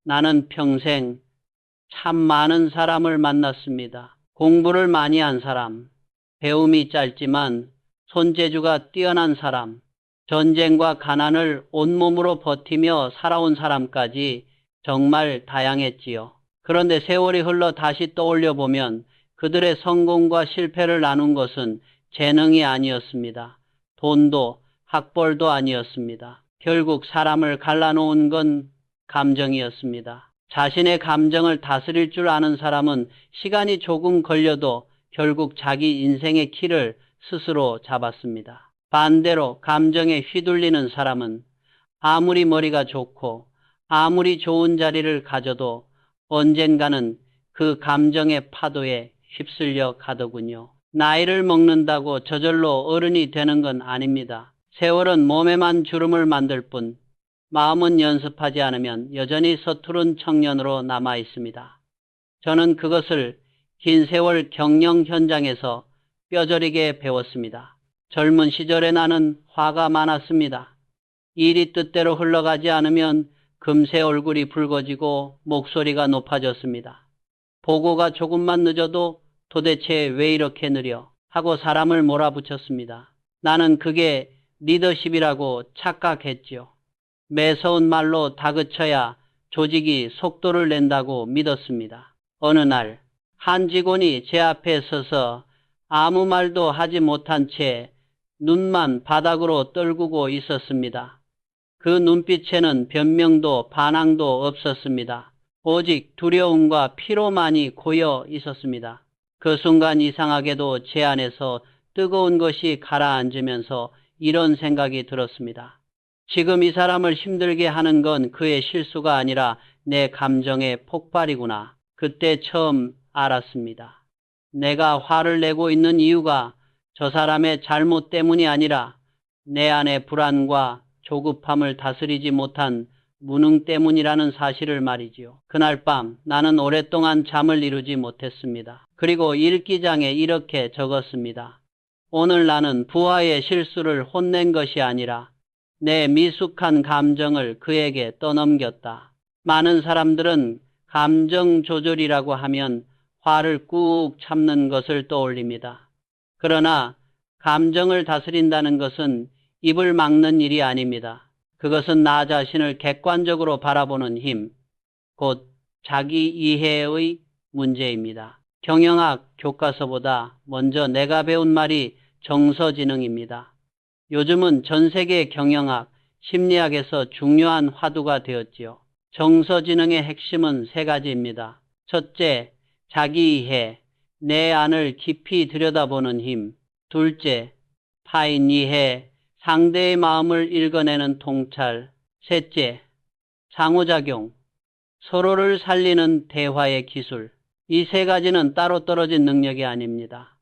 나는 평생 참 많은 사람을 만났습니다. 공부를 많이 한 사람, 배움이 짧지만 손재주가 뛰어난 사람, 전쟁과 가난을 온몸으로 버티며 살아온 사람까지 정말 다양했지요. 그런데 세월이 흘러 다시 떠올려 보면 그들의 성공과 실패를 나눈 것은 재능이 아니었습니다. 돈도 학벌도 아니었습니다. 결국 사람을 갈라놓은 건 감정이었습니다. 자신의 감정을 다스릴 줄 아는 사람은 시간이 조금 걸려도 결국 자기 인생의 키를 스스로 잡았습니다. 반대로 감정에 휘둘리는 사람은 아무리 머리가 좋고 아무리 좋은 자리를 가져도 언젠가는 그 감정의 파도에 휩쓸려 가더군요. 나이를 먹는다고 저절로 어른이 되는 건 아닙니다. 세월은 몸에만 주름을 만들 뿐 마음은 연습하지 않으면 여전히 서투른 청년으로 남아 있습니다. 저는 그것을 긴 세월 경영 현장에서 뼈저리게 배웠습니다. 젊은 시절에 나는 화가 많았습니다. 일이 뜻대로 흘러가지 않으면 금세 얼굴이 붉어지고 목소리가 높아졌습니다. 보고가 조금만 늦어도 도대체 왜 이렇게 느려 하고 사람을 몰아붙였습니다. 나는 그게 리더십이라고 착각했지요. 매서운 말로 다그쳐야 조직이 속도를 낸다고 믿었습니다. 어느 날 한 직원이 제 앞에 서서 아무 말도 하지 못한 채 눈만 바닥으로 떨구고 있었습니다. 그 눈빛에는 변명도 반항도 없었습니다. 오직 두려움과 피로만이 고여 있었습니다. 그 순간 이상하게도 제 안에서 뜨거운 것이 가라앉으면서 이런 생각이 들었습니다. 지금 이 사람을 힘들게 하는 건 그의 실수가 아니라 내 감정의 폭발이구나. 그때 처음 알았습니다. 내가 화를 내고 있는 이유가 저 사람의 잘못 때문이 아니라 내 안의 불안과 조급함을 다스리지 못한 무능 때문이라는 사실을 말이지요. 그날 밤 나는 오랫동안 잠을 이루지 못했습니다. 그리고 일기장에 이렇게 적었습니다. 오늘 나는 부하의 실수를 혼낸 것이 아니라 내 미숙한 감정을 그에게 떠넘겼다. 많은 사람들은 감정 조절이라고 하면 화를 꾹 참는 것을 떠올립니다. 그러나 감정을 다스린다는 것은 입을 막는 일이 아닙니다. 그것은 나 자신을 객관적으로 바라보는 힘, 곧 자기 이해의 문제입니다. 경영학 교과서보다 먼저 내가 배운 말이 정서지능입니다. 요즘은 전 세계 경영학, 심리학에서 중요한 화두가 되었지요. 정서지능의 핵심은 세 가지입니다. 첫째, 자기 이해, 내 안을 깊이 들여다보는 힘. 둘째, 타인 이해, 상대의 마음을 읽어내는 통찰. 셋째, 상호작용, 서로를 살리는 대화의 기술. 이 세 가지는 따로 떨어진 능력이 아닙니다.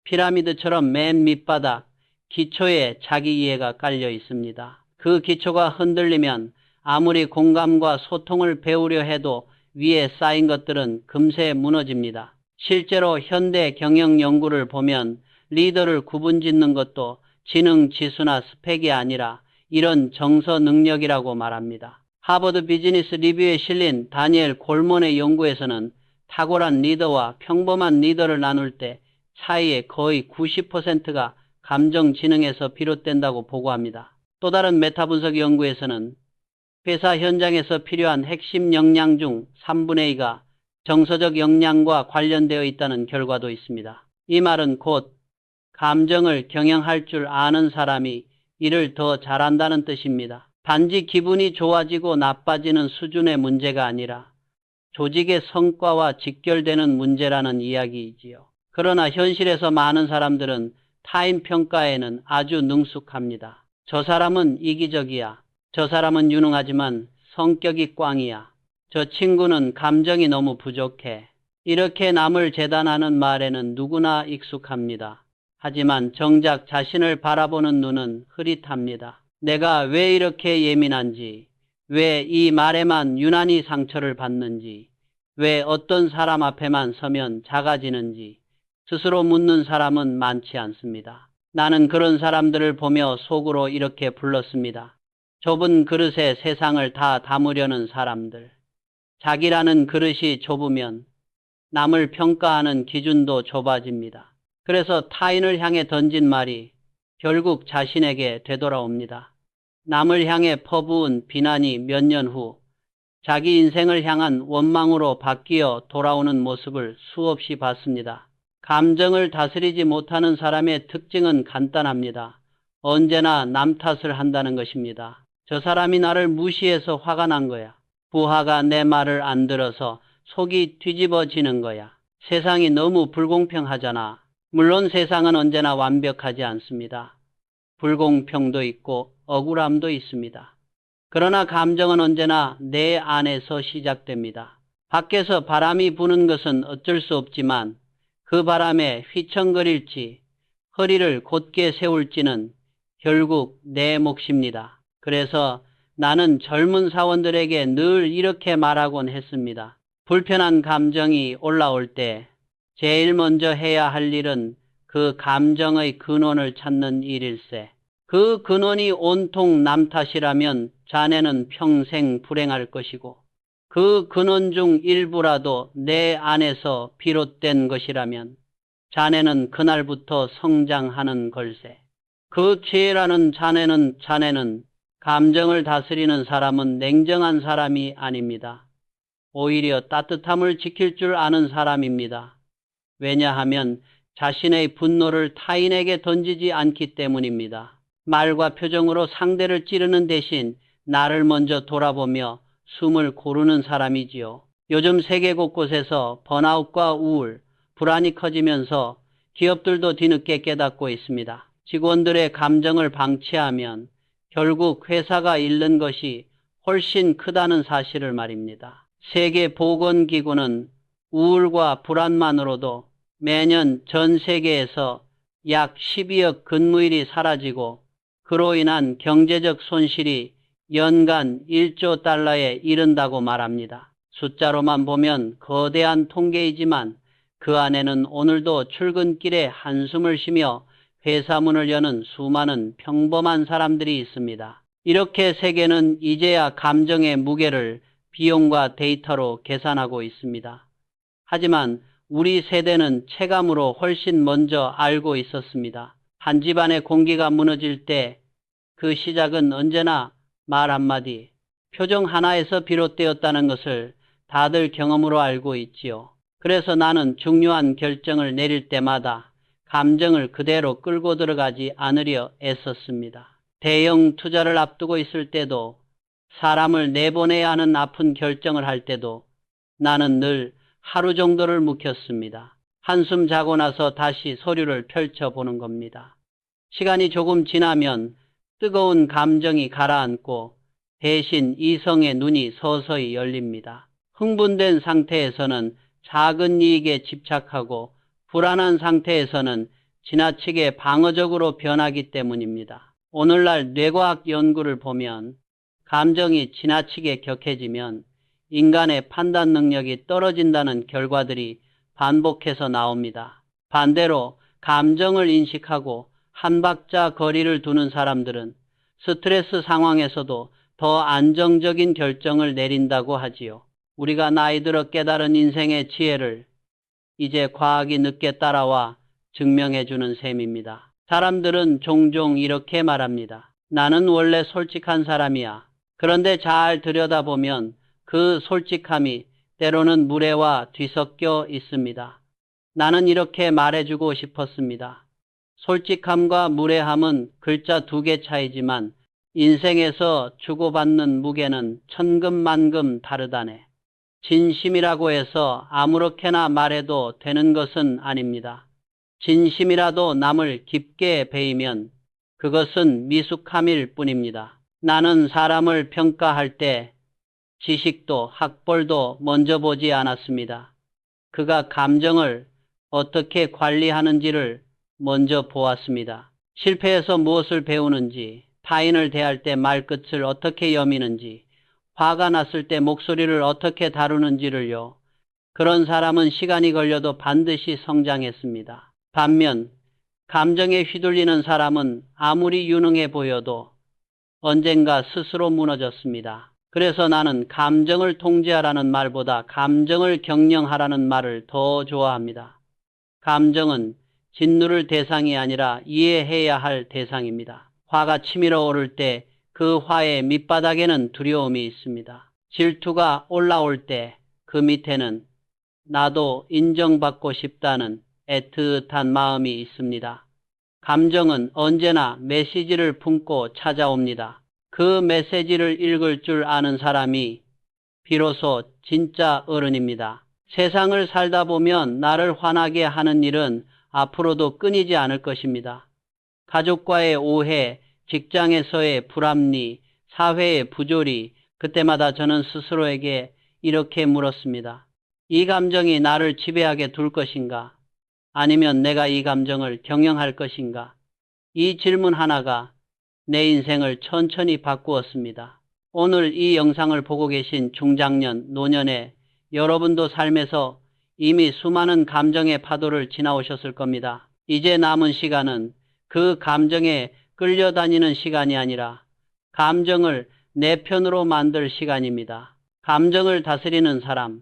피라미드처럼 맨 밑바닥, 기초에 자기 이해가 깔려 있습니다. 그 기초가 흔들리면 아무리 공감과 소통을 배우려 해도 위에 쌓인 것들은 금세 무너집니다. 실제로 현대 경영 연구를 보면 리더를 구분짓는 것도 지능 지수나 스펙이 아니라 이런 정서 능력이라고 말합니다. 하버드 비즈니스 리뷰에 실린 다니엘 골먼의 연구에서는 탁월한 리더와 평범한 리더를 나눌 때 차이의 거의 90%가 감정 지능에서 비롯된다고 보고합니다. 또 다른 메타 분석 연구에서는 회사 현장에서 필요한 핵심 역량 중 3분의 2가 정서적 역량과 관련되어 있다는 결과도 있습니다. 이 말은 곧 감정을 경영할 줄 아는 사람이 일을 더 잘한다는 뜻입니다. 단지 기분이 좋아지고 나빠지는 수준의 문제가 아니라 조직의 성과와 직결되는 문제라는 이야기이지요. 그러나 현실에서 많은 사람들은 타인 평가에는 아주 능숙합니다. 저 사람은 이기적이야. 저 사람은 유능하지만 성격이 꽝이야. 저 친구는 감정이 너무 부족해. 이렇게 남을 재단하는 말에는 누구나 익숙합니다. 하지만 정작 자신을 바라보는 눈은 흐릿합니다. 내가 왜 이렇게 예민한지, 왜 이 말에만 유난히 상처를 받는지, 왜 어떤 사람 앞에만 서면 작아지는지 스스로 묻는 사람은 많지 않습니다. 나는 그런 사람들을 보며 속으로 이렇게 불렀습니다. 좁은 그릇에 세상을 다 담으려는 사람들. 자기라는 그릇이 좁으면 남을 평가하는 기준도 좁아집니다. 그래서 타인을 향해 던진 말이 결국 자신에게 되돌아옵니다. 남을 향해 퍼부은 비난이 몇 년 후 자기 인생을 향한 원망으로 바뀌어 돌아오는 모습을 수없이 봤습니다. 감정을 다스리지 못하는 사람의 특징은 간단합니다. 언제나 남 탓을 한다는 것입니다. 저 사람이 나를 무시해서 화가 난 거야. 부하가 내 말을 안 들어서 속이 뒤집어지는 거야. 세상이 너무 불공평하잖아. 물론 세상은 언제나 완벽하지 않습니다. 불공평도 있고 억울함도 있습니다. 그러나 감정은 언제나 내 안에서 시작됩니다. 밖에서 바람이 부는 것은 어쩔 수 없지만 그 바람에 휘청거릴지 허리를 곧게 세울지는 결국 내 몫입니다. 그래서 나는 젊은 사원들에게 늘 이렇게 말하곤 했습니다. 불편한 감정이 올라올 때 제일 먼저 해야 할 일은 그 감정의 근원을 찾는 일일세. 그 근원이 온통 남 탓이라면 자네는 평생 불행할 것이고 그 근원 중 일부라도 내 안에서 비롯된 것이라면 자네는 그날부터 성장하는 걸세. 그 지혜라는 자네는 감정을 다스리는 사람은 냉정한 사람이 아닙니다. 오히려 따뜻함을 지킬 줄 아는 사람입니다. 왜냐하면 자신의 분노를 타인에게 던지지 않기 때문입니다. 말과 표정으로 상대를 찌르는 대신 나를 먼저 돌아보며 숨을 고르는 사람이지요. 요즘 세계 곳곳에서 번아웃과 우울, 불안이 커지면서 기업들도 뒤늦게 깨닫고 있습니다. 직원들의 감정을 방치하면 결국 회사가 잃는 것이 훨씬 크다는 사실을 말입니다. 세계보건기구는 우울과 불안만으로도 매년 전 세계에서 약 12억 근무일이 사라지고 그로 인한 경제적 손실이 연간 1조 달러에 이른다고 말합니다. 숫자로만 보면 거대한 통계이지만 그 안에는 오늘도 출근길에 한숨을 쉬며 회사 문을 여는 수많은 평범한 사람들이 있습니다. 이렇게 세계는 이제야 감정의 무게를 비용과 데이터로 계산하고 있습니다. 하지만 우리 세대는 체감으로 훨씬 먼저 알고 있었습니다. 한 집안의 공기가 무너질 때 그 시작은 언제나 말 한마디, 표정 하나에서 비롯되었다는 것을 다들 경험으로 알고 있지요. 그래서 나는 중요한 결정을 내릴 때마다 감정을 그대로 끌고 들어가지 않으려 애썼습니다. 대형 투자를 앞두고 있을 때도, 사람을 내보내야 하는 아픈 결정을 할 때도 나는 늘 하루 정도를 묵혔습니다. 한숨 자고 나서 다시 서류를 펼쳐보는 겁니다. 시간이 조금 지나면 뜨거운 감정이 가라앉고 대신 이성의 눈이 서서히 열립니다. 흥분된 상태에서는 작은 이익에 집착하고 불안한 상태에서는 지나치게 방어적으로 변하기 때문입니다. 오늘날 뇌과학 연구를 보면 감정이 지나치게 격해지면 인간의 판단 능력이 떨어진다는 결과들이 반복해서 나옵니다. 반대로 감정을 인식하고 한 박자 거리를 두는 사람들은 스트레스 상황에서도 더 안정적인 결정을 내린다고 하지요. 우리가 나이 들어 깨달은 인생의 지혜를 이제 과학이 늦게 따라와 증명해주는 셈입니다. 사람들은 종종 이렇게 말합니다. 나는 원래 솔직한 사람이야. 그런데 잘 들여다보면 그 솔직함이 때로는 무례와 뒤섞여 있습니다. 나는 이렇게 말해주고 싶었습니다. 솔직함과 무례함은 글자 2개 차이지만 인생에서 주고받는 무게는 천금만금 다르다네. 진심이라고 해서 아무렇게나 말해도 되는 것은 아닙니다. 진심이라도 남을 깊게 베이면 그것은 미숙함일 뿐입니다. 나는 사람을 평가할 때 지식도 학벌도 먼저 보지 않았습니다. 그가 감정을 어떻게 관리하는지를 먼저 보았습니다. 실패해서 무엇을 배우는지, 타인을 대할 때 말끝을 어떻게 여미는지, 화가 났을 때 목소리를 어떻게 다루는지를요. 그런 사람은 시간이 걸려도 반드시 성장했습니다. 반면 감정에 휘둘리는 사람은 아무리 유능해 보여도 언젠가 스스로 무너졌습니다. 그래서 나는 감정을 통제하라는 말보다 감정을 경영하라는 말을 더 좋아합니다. 감정은 진노를 대상이 아니라 이해해야 할 대상입니다. 화가 치밀어 오를 때 그 화의 밑바닥에는 두려움이 있습니다. 질투가 올라올 때 그 밑에는 나도 인정받고 싶다는 애틋한 마음이 있습니다. 감정은 언제나 메시지를 품고 찾아옵니다. 그 메시지를 읽을 줄 아는 사람이 비로소 진짜 어른입니다. 세상을 살다 보면 나를 화나게 하는 일은 앞으로도 끊이지 않을 것입니다. 가족과의 오해, 직장에서의 불합리, 사회의 부조리, 그때마다 저는 스스로에게 이렇게 물었습니다. 이 감정이 나를 지배하게 둘 것인가? 아니면 내가 이 감정을 경영할 것인가? 이 질문 하나가 내 인생을 천천히 바꾸었습니다. 오늘 이 영상을 보고 계신 중장년, 노년의 여러분도 삶에서 이미 수많은 감정의 파도를 지나오셨을 겁니다. 이제 남은 시간은 그 감정에 끌려다니는 시간이 아니라 감정을 내 편으로 만들 시간입니다. 감정을 다스리는 사람,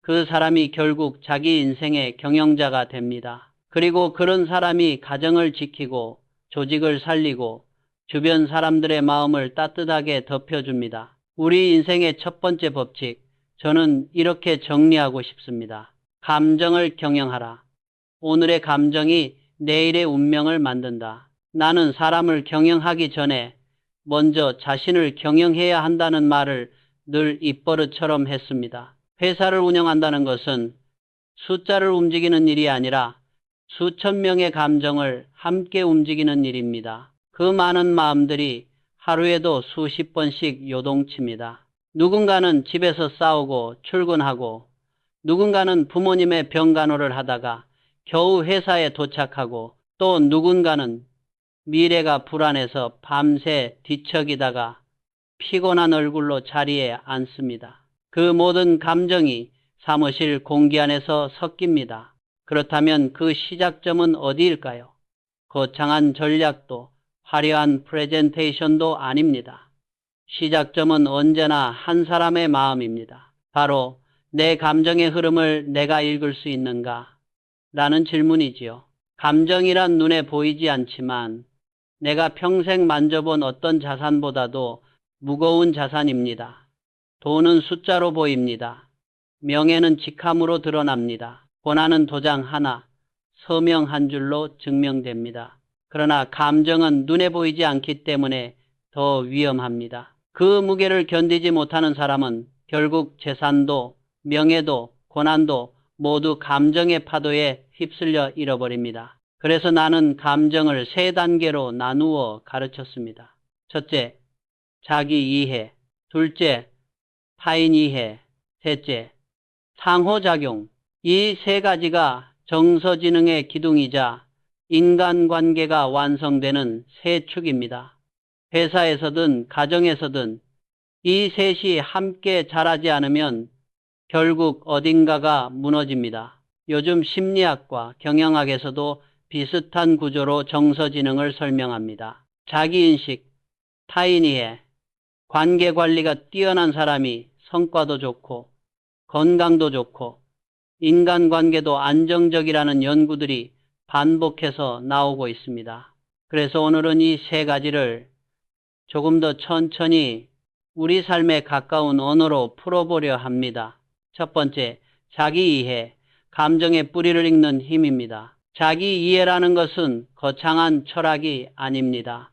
그 사람이 결국 자기 인생의 경영자가 됩니다. 그리고 그런 사람이 가정을 지키고 조직을 살리고 주변 사람들의 마음을 따뜻하게 덮여줍니다. 우리 인생의 첫 번째 법칙, 저는 이렇게 정리하고 싶습니다. 감정을 경영하라. 오늘의 감정이 내일의 운명을 만든다. 나는 사람을 경영하기 전에 먼저 자신을 경영해야 한다는 말을 늘 입버릇처럼 했습니다. 회사를 운영한다는 것은 숫자를 움직이는 일이 아니라 수천 명의 감정을 함께 움직이는 일입니다. 그 많은 마음들이 하루에도 수십 번씩 요동칩니다. 누군가는 집에서 싸우고 출근하고, 누군가는 부모님의 병간호를 하다가 겨우 회사에 도착하고, 또 누군가는 미래가 불안해서 밤새 뒤척이다가 피곤한 얼굴로 자리에 앉습니다. 그 모든 감정이 사무실 공기 안에서 섞입니다. 그렇다면 그 시작점은 어디일까요? 거창한 전략도 화려한 프레젠테이션도 아닙니다. 시작점은 언제나 한 사람의 마음입니다. 바로 내 감정의 흐름을 내가 읽을 수 있는가? 라는 질문이지요. 감정이란 눈에 보이지 않지만 내가 평생 만져본 어떤 자산보다도 무거운 자산입니다. 돈은 숫자로 보입니다. 명예는 직함으로 드러납니다. 고난은 도장 하나, 서명 한 줄로 증명됩니다. 그러나 감정은 눈에 보이지 않기 때문에 더 위험합니다. 그 무게를 견디지 못하는 사람은 결국 재산도 명예도 고난도 모두 감정의 파도에 휩쓸려 잃어버립니다. 그래서 나는 감정을 세 단계로 나누어 가르쳤습니다. 첫째, 자기 이해. 둘째, 타인 이해. 셋째, 상호작용. 이 세 가지가 정서지능의 기둥이자 인간관계가 완성되는 세 축입니다. 회사에서든 가정에서든 이 셋이 함께 자라지 않으면 결국 어딘가가 무너집니다. 요즘 심리학과 경영학에서도 비슷한 구조로 정서지능을 설명합니다. 자기인식, 타인이해, 관계관리가 뛰어난 사람이 성과도 좋고 건강도 좋고 인간관계도 안정적이라는 연구들이 반복해서 나오고 있습니다. 그래서 오늘은 이 세 가지를 조금 더 천천히 우리 삶에 가까운 언어로 풀어보려 합니다. 첫 번째, 자기 이해, 감정의 뿌리를 읽는 힘입니다. 자기 이해라는 것은 거창한 철학이 아닙니다.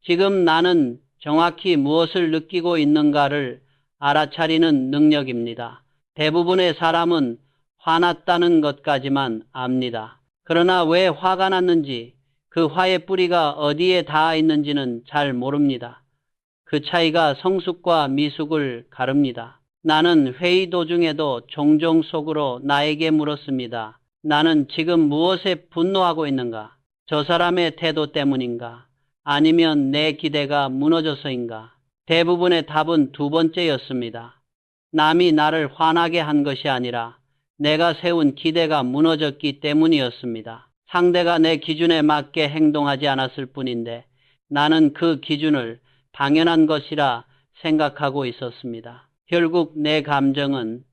지금 나는 정확히 무엇을 느끼고 있는가를 알아차리는 능력입니다. 대부분의 사람은 화났다는 것까지만 압니다. 그러나 왜 화가 났는지, 그 화의 뿌리가 어디에 닿아 있는지는 잘 모릅니다. 그 차이가 성숙과 미숙을 가릅니다. 나는 회의 도중에도 종종 속으로 나에게 물었습니다. 나는 지금 무엇에 분노하고 있는가? 저 사람의 태도 때문인가? 아니면 내 기대가 무너져서인가? 대부분의 답은 두 번째였습니다. 남이 나를 화나게 한 것이 아니라 내가 세운 기대가 무너졌기 때문이었습니다. 상대가 내 기준에 맞게 행동하지 않았을 뿐인데 나는 그 기준을 당연한 것이라 생각하고 있었습니다. 결국 내 감정은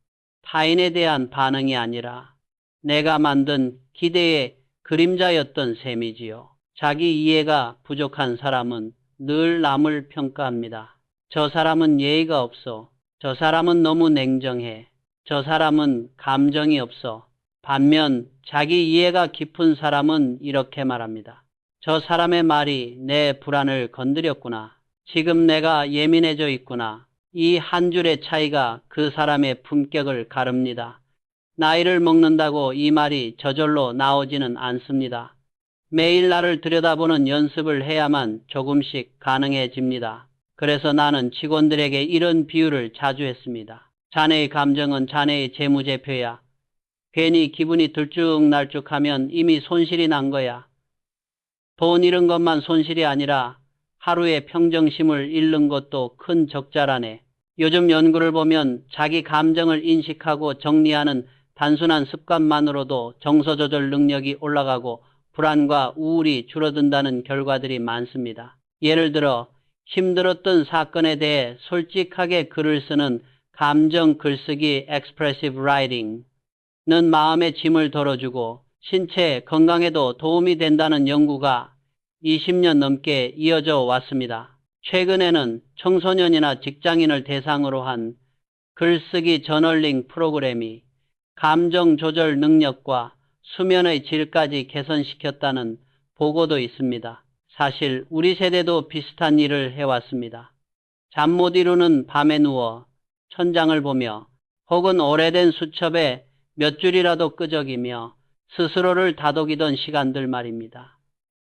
타인에 대한 반응이 아니라 내가 만든 기대의 그림자였던 셈이지요. 자기 이해가 부족한 사람은 늘 남을 평가합니다. 저 사람은 예의가 없어. 저 사람은 너무 냉정해. 저 사람은 감정이 없어. 반면 자기 이해가 깊은 사람은 이렇게 말합니다. 저 사람의 말이 내 불안을 건드렸구나. 지금 내가 예민해져 있구나. 이 한 줄의 차이가 그 사람의 품격을 가릅니다. 나이를 먹는다고 이 말이 저절로 나오지는 않습니다. 매일 나를 들여다보는 연습을 해야만 조금씩 가능해집니다. 그래서 나는 직원들에게 이런 비유를 자주 했습니다. 자네의 감정은 자네의 재무제표야. 괜히 기분이 들쭉날쭉하면 이미 손실이 난 거야. 돈 잃은 것만 손실이 아니라 하루의 평정심을 잃는 것도 큰 적자라네. 요즘 연구를 보면 자기 감정을 인식하고 정리하는 단순한 습관만으로도 정서조절 능력이 올라가고 불안과 우울이 줄어든다는 결과들이 많습니다. 예를 들어 힘들었던 사건에 대해 솔직하게 글을 쓰는 감정 글쓰기 expressive writing는 마음의 짐을 덜어주고 신체 건강에도 도움이 된다는 연구가 20년 넘게 이어져 왔습니다. 최근에는 청소년이나 직장인을 대상으로 한 글쓰기 저널링 프로그램이 감정 조절 능력과 수면의 질까지 개선시켰다는 보고도 있습니다. 사실 우리 세대도 비슷한 일을 해왔습니다. 잠 못 이루는 밤에 누워 천장을 보며 혹은 오래된 수첩에 몇 줄이라도 끄적이며 스스로를 다독이던 시간들 말입니다.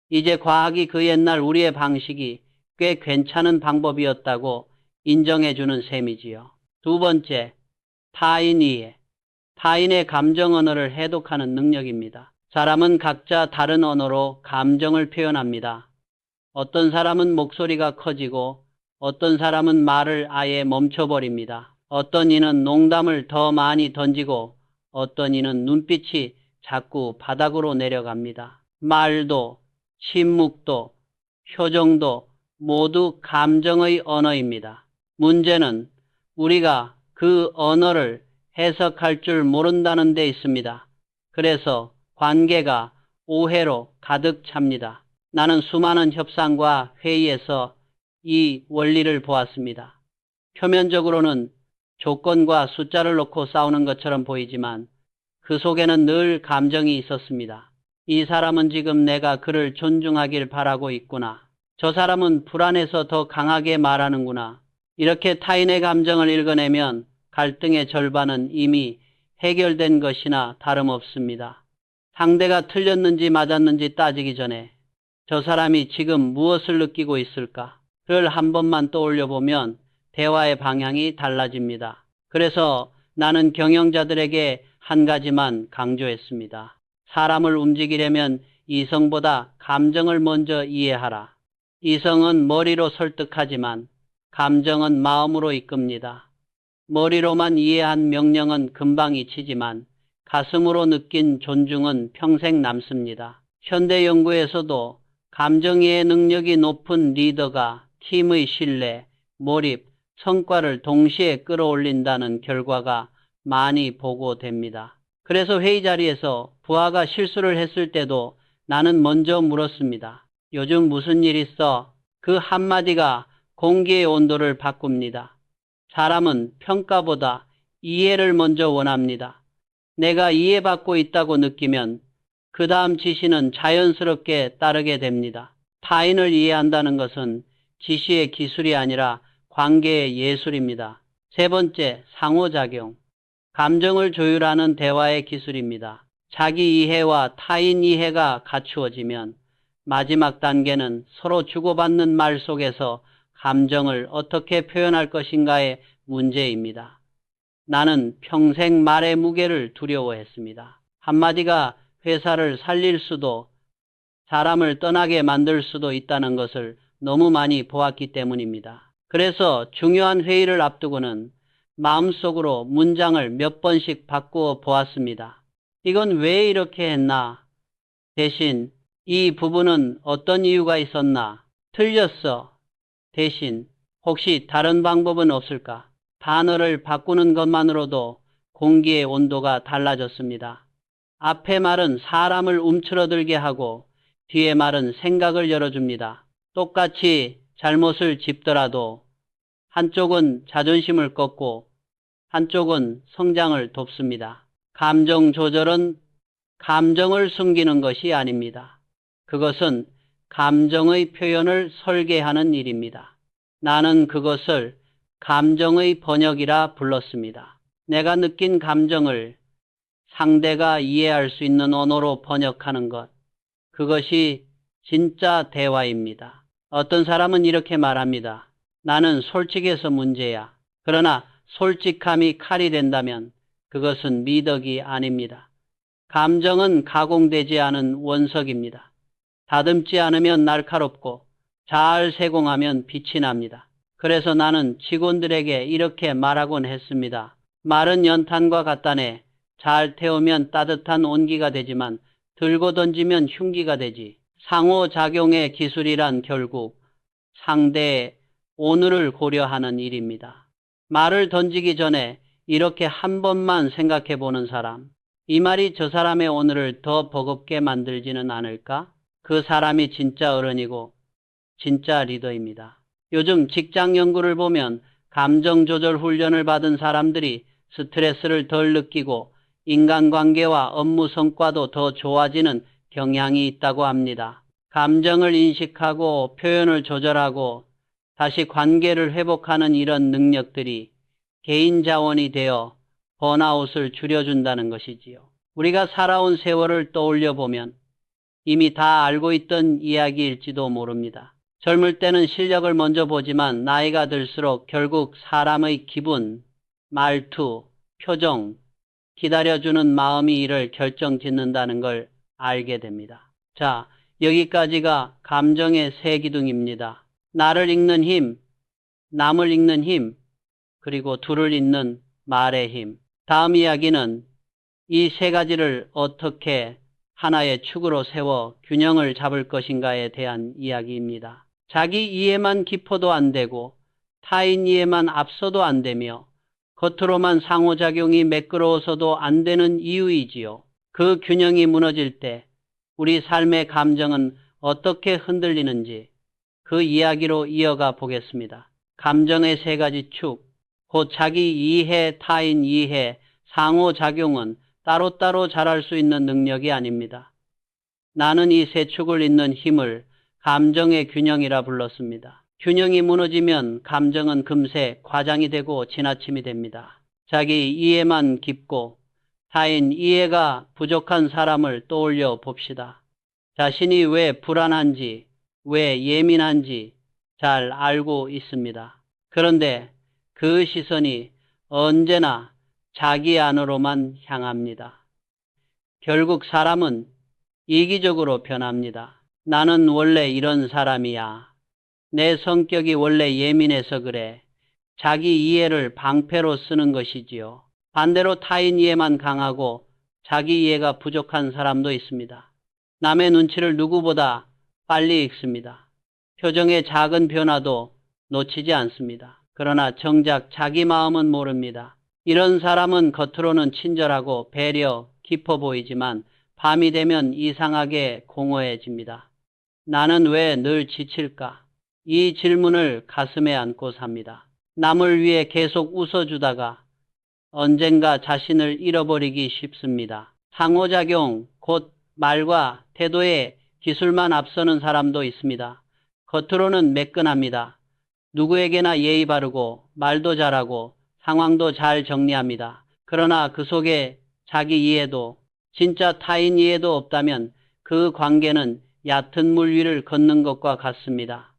이제 과학이 그 옛날 우리의 방식이 꽤 괜찮은 방법이었다고 인정해주는 셈이지요. 두 번째, 타인 이해. 타인의 감정 언어를 해독하는 능력입니다. 사람은 각자 다른 언어로 감정을 표현합니다. 어떤 사람은 목소리가 커지고 어떤 사람은 말을 아예 멈춰버립니다. 어떤 이는 농담을 더 많이 던지고 어떤 이는 눈빛이 자꾸 바닥으로 내려갑니다. 말도, 침묵도, 표정도 모두 감정의 언어입니다. 문제는 우리가 그 언어를 해석할 줄 모른다는 데 있습니다. 그래서 관계가 오해로 가득 찹니다. 나는 수많은 협상과 회의에서 이 원리를 보았습니다. 표면적으로는 조건과 숫자를 놓고 싸우는 것처럼 보이지만 그 속에는 늘 감정이 있었습니다. 이 사람은 지금 내가 그를 존중하길 바라고 있구나. 저 사람은 불안해서 더 강하게 말하는구나. 이렇게 타인의 감정을 읽어내면 갈등의 절반은 이미 해결된 것이나 다름없습니다. 상대가 틀렸는지 맞았는지 따지기 전에 저 사람이 지금 무엇을 느끼고 있을까를 한 번만 떠올려 보면 대화의 방향이 달라집니다. 그래서 나는 경영자들에게 한 가지만 강조했습니다. 사람을 움직이려면 이성보다 감정을 먼저 이해하라. 이성은 머리로 설득하지만 감정은 마음으로 이끕니다. 머리로만 이해한 명령은 금방 잊히지만 가슴으로 느낀 존중은 평생 남습니다. 현대 연구에서도 감정이해 능력이 높은 리더가 팀의 신뢰, 몰입, 성과를 동시에 끌어올린다는 결과가 많이 보고됩니다. 그래서 회의 자리에서 부하가 실수를 했을 때도 나는 먼저 물었습니다. 요즘 무슨 일 있어? 그 한마디가 공기의 온도를 바꿉니다. 사람은 평가보다 이해를 먼저 원합니다. 내가 이해받고 있다고 느끼면 그 다음 지시는 자연스럽게 따르게 됩니다. 타인을 이해한다는 것은 지시의 기술이 아니라 관계의 예술입니다. 세 번째, 상호작용. 감정을 조율하는 대화의 기술입니다. 자기 이해와 타인 이해가 갖추어지면 마지막 단계는 서로 주고받는 말 속에서 감정을 어떻게 표현할 것인가의 문제입니다. 나는 평생 말의 무게를 두려워했습니다. 한마디가 회사를 살릴 수도 사람을 떠나게 만들 수도 있다는 것을 너무 많이 보았기 때문입니다. 그래서 중요한 회의를 앞두고는 마음속으로 문장을 몇 번씩 바꾸어 보았습니다. 이건 왜 이렇게 했나? 대신 이 부분은 어떤 이유가 있었나? 틀렸어. 대신 혹시 다른 방법은 없을까? 단어를 바꾸는 것만으로도 공기의 온도가 달라졌습니다. 앞의 말은 사람을 움츠러들게 하고 뒤의 말은 생각을 열어줍니다. 똑같이 잘못을 짚더라도 한쪽은 자존심을 꺾고 한쪽은 성장을 돕습니다. 감정 조절은 감정을 숨기는 것이 아닙니다. 그것은 감정의 표현을 설계하는 일입니다. 나는 그것을 감정의 번역이라 불렀습니다. 내가 느낀 감정을 상대가 이해할 수 있는 언어로 번역하는 것. 그것이 진짜 대화입니다. 어떤 사람은 이렇게 말합니다. 나는 솔직해서 문제야. 그러나 솔직함이 칼이 된다면 그것은 미덕이 아닙니다. 감정은 가공되지 않은 원석입니다. 다듬지 않으면 날카롭고 잘 세공하면 빛이 납니다. 그래서 나는 직원들에게 이렇게 말하곤 했습니다. 마른 연탄과 같다네. 잘 태우면 따뜻한 온기가 되지만 들고 던지면 흉기가 되지. 상호작용의 기술이란 결국 상대의 오늘을 고려하는 일입니다. 말을 던지기 전에 이렇게 한 번만 생각해 보는 사람. 이 말이 저 사람의 오늘을 더 버겁게 만들지는 않을까? 그 사람이 진짜 어른이고 진짜 리더입니다. 요즘 직장 연구를 보면 감정 조절 훈련을 받은 사람들이 스트레스를 덜 느끼고 인간관계와 업무 성과도 더 좋아지는 경향이 있다고 합니다. 감정을 인식하고 표현을 조절하고 다시 관계를 회복하는 이런 능력들이 개인 자원이 되어 번아웃을 줄여준다는 것이지요. 우리가 살아온 세월을 떠올려 보면 이미 다 알고 있던 이야기일지도 모릅니다. 젊을 때는 실력을 먼저 보지만 나이가 들수록 결국 사람의 기분, 말투, 표정, 기다려주는 마음이 이를 결정짓는다는 걸 알게 됩니다. 자, 여기까지가 감정의 세 기둥입니다. 나를 읽는 힘, 남을 읽는 힘, 그리고 둘을 잇는 말의 힘. 다음 이야기는 이 세 가지를 어떻게 하나의 축으로 세워 균형을 잡을 것인가에 대한 이야기입니다. 자기 이해만 깊어도 안 되고 타인 이해만 앞서도 안 되며 겉으로만 상호작용이 매끄러워서도 안 되는 이유이지요. 그 균형이 무너질 때 우리 삶의 감정은 어떻게 흔들리는지 그 이야기로 이어가 보겠습니다. 감정의 세 가지 축, 곧 자기 이해, 타인 이해, 상호작용은 따로따로 잘할 수 있는 능력이 아닙니다. 나는 이 세 축을 잇는 힘을 감정의 균형이라 불렀습니다. 균형이 무너지면 감정은 금세 과장이 되고 지나침이 됩니다. 자기 이해만 깊고 타인 이해가 부족한 사람을 떠올려 봅시다. 자신이 왜 불안한지, 왜 예민한지 잘 알고 있습니다. 그런데 그 시선이 언제나 자기 안으로만 향합니다. 결국 사람은 이기적으로 변합니다. 나는 원래 이런 사람이야. 내 성격이 원래 예민해서 그래. 자기 이해를 방패로 쓰는 것이지요. 반대로 타인 이해만 강하고 자기 이해가 부족한 사람도 있습니다. 남의 눈치를 누구보다 빨리 읽습니다. 표정의 작은 변화도 놓치지 않습니다. 그러나 정작 자기 마음은 모릅니다. 이런 사람은 겉으로는 친절하고 배려 깊어 보이지만 밤이 되면 이상하게 공허해집니다. 나는 왜 늘 지칠까? 이 질문을 가슴에 안고 삽니다. 남을 위해 계속 웃어주다가 언젠가 자신을 잃어버리기 쉽습니다. 상호작용, 곧 말과 태도에 기술만 앞서는 사람도 있습니다. 겉으로는 매끈합니다. 누구에게나 예의 바르고 말도 잘하고 상황도 잘 정리합니다. 그러나 그 속에 자기 이해도 진짜 타인 이해도 없다면 그 관계는 얕은 물 위를 걷는 것과 같습니다.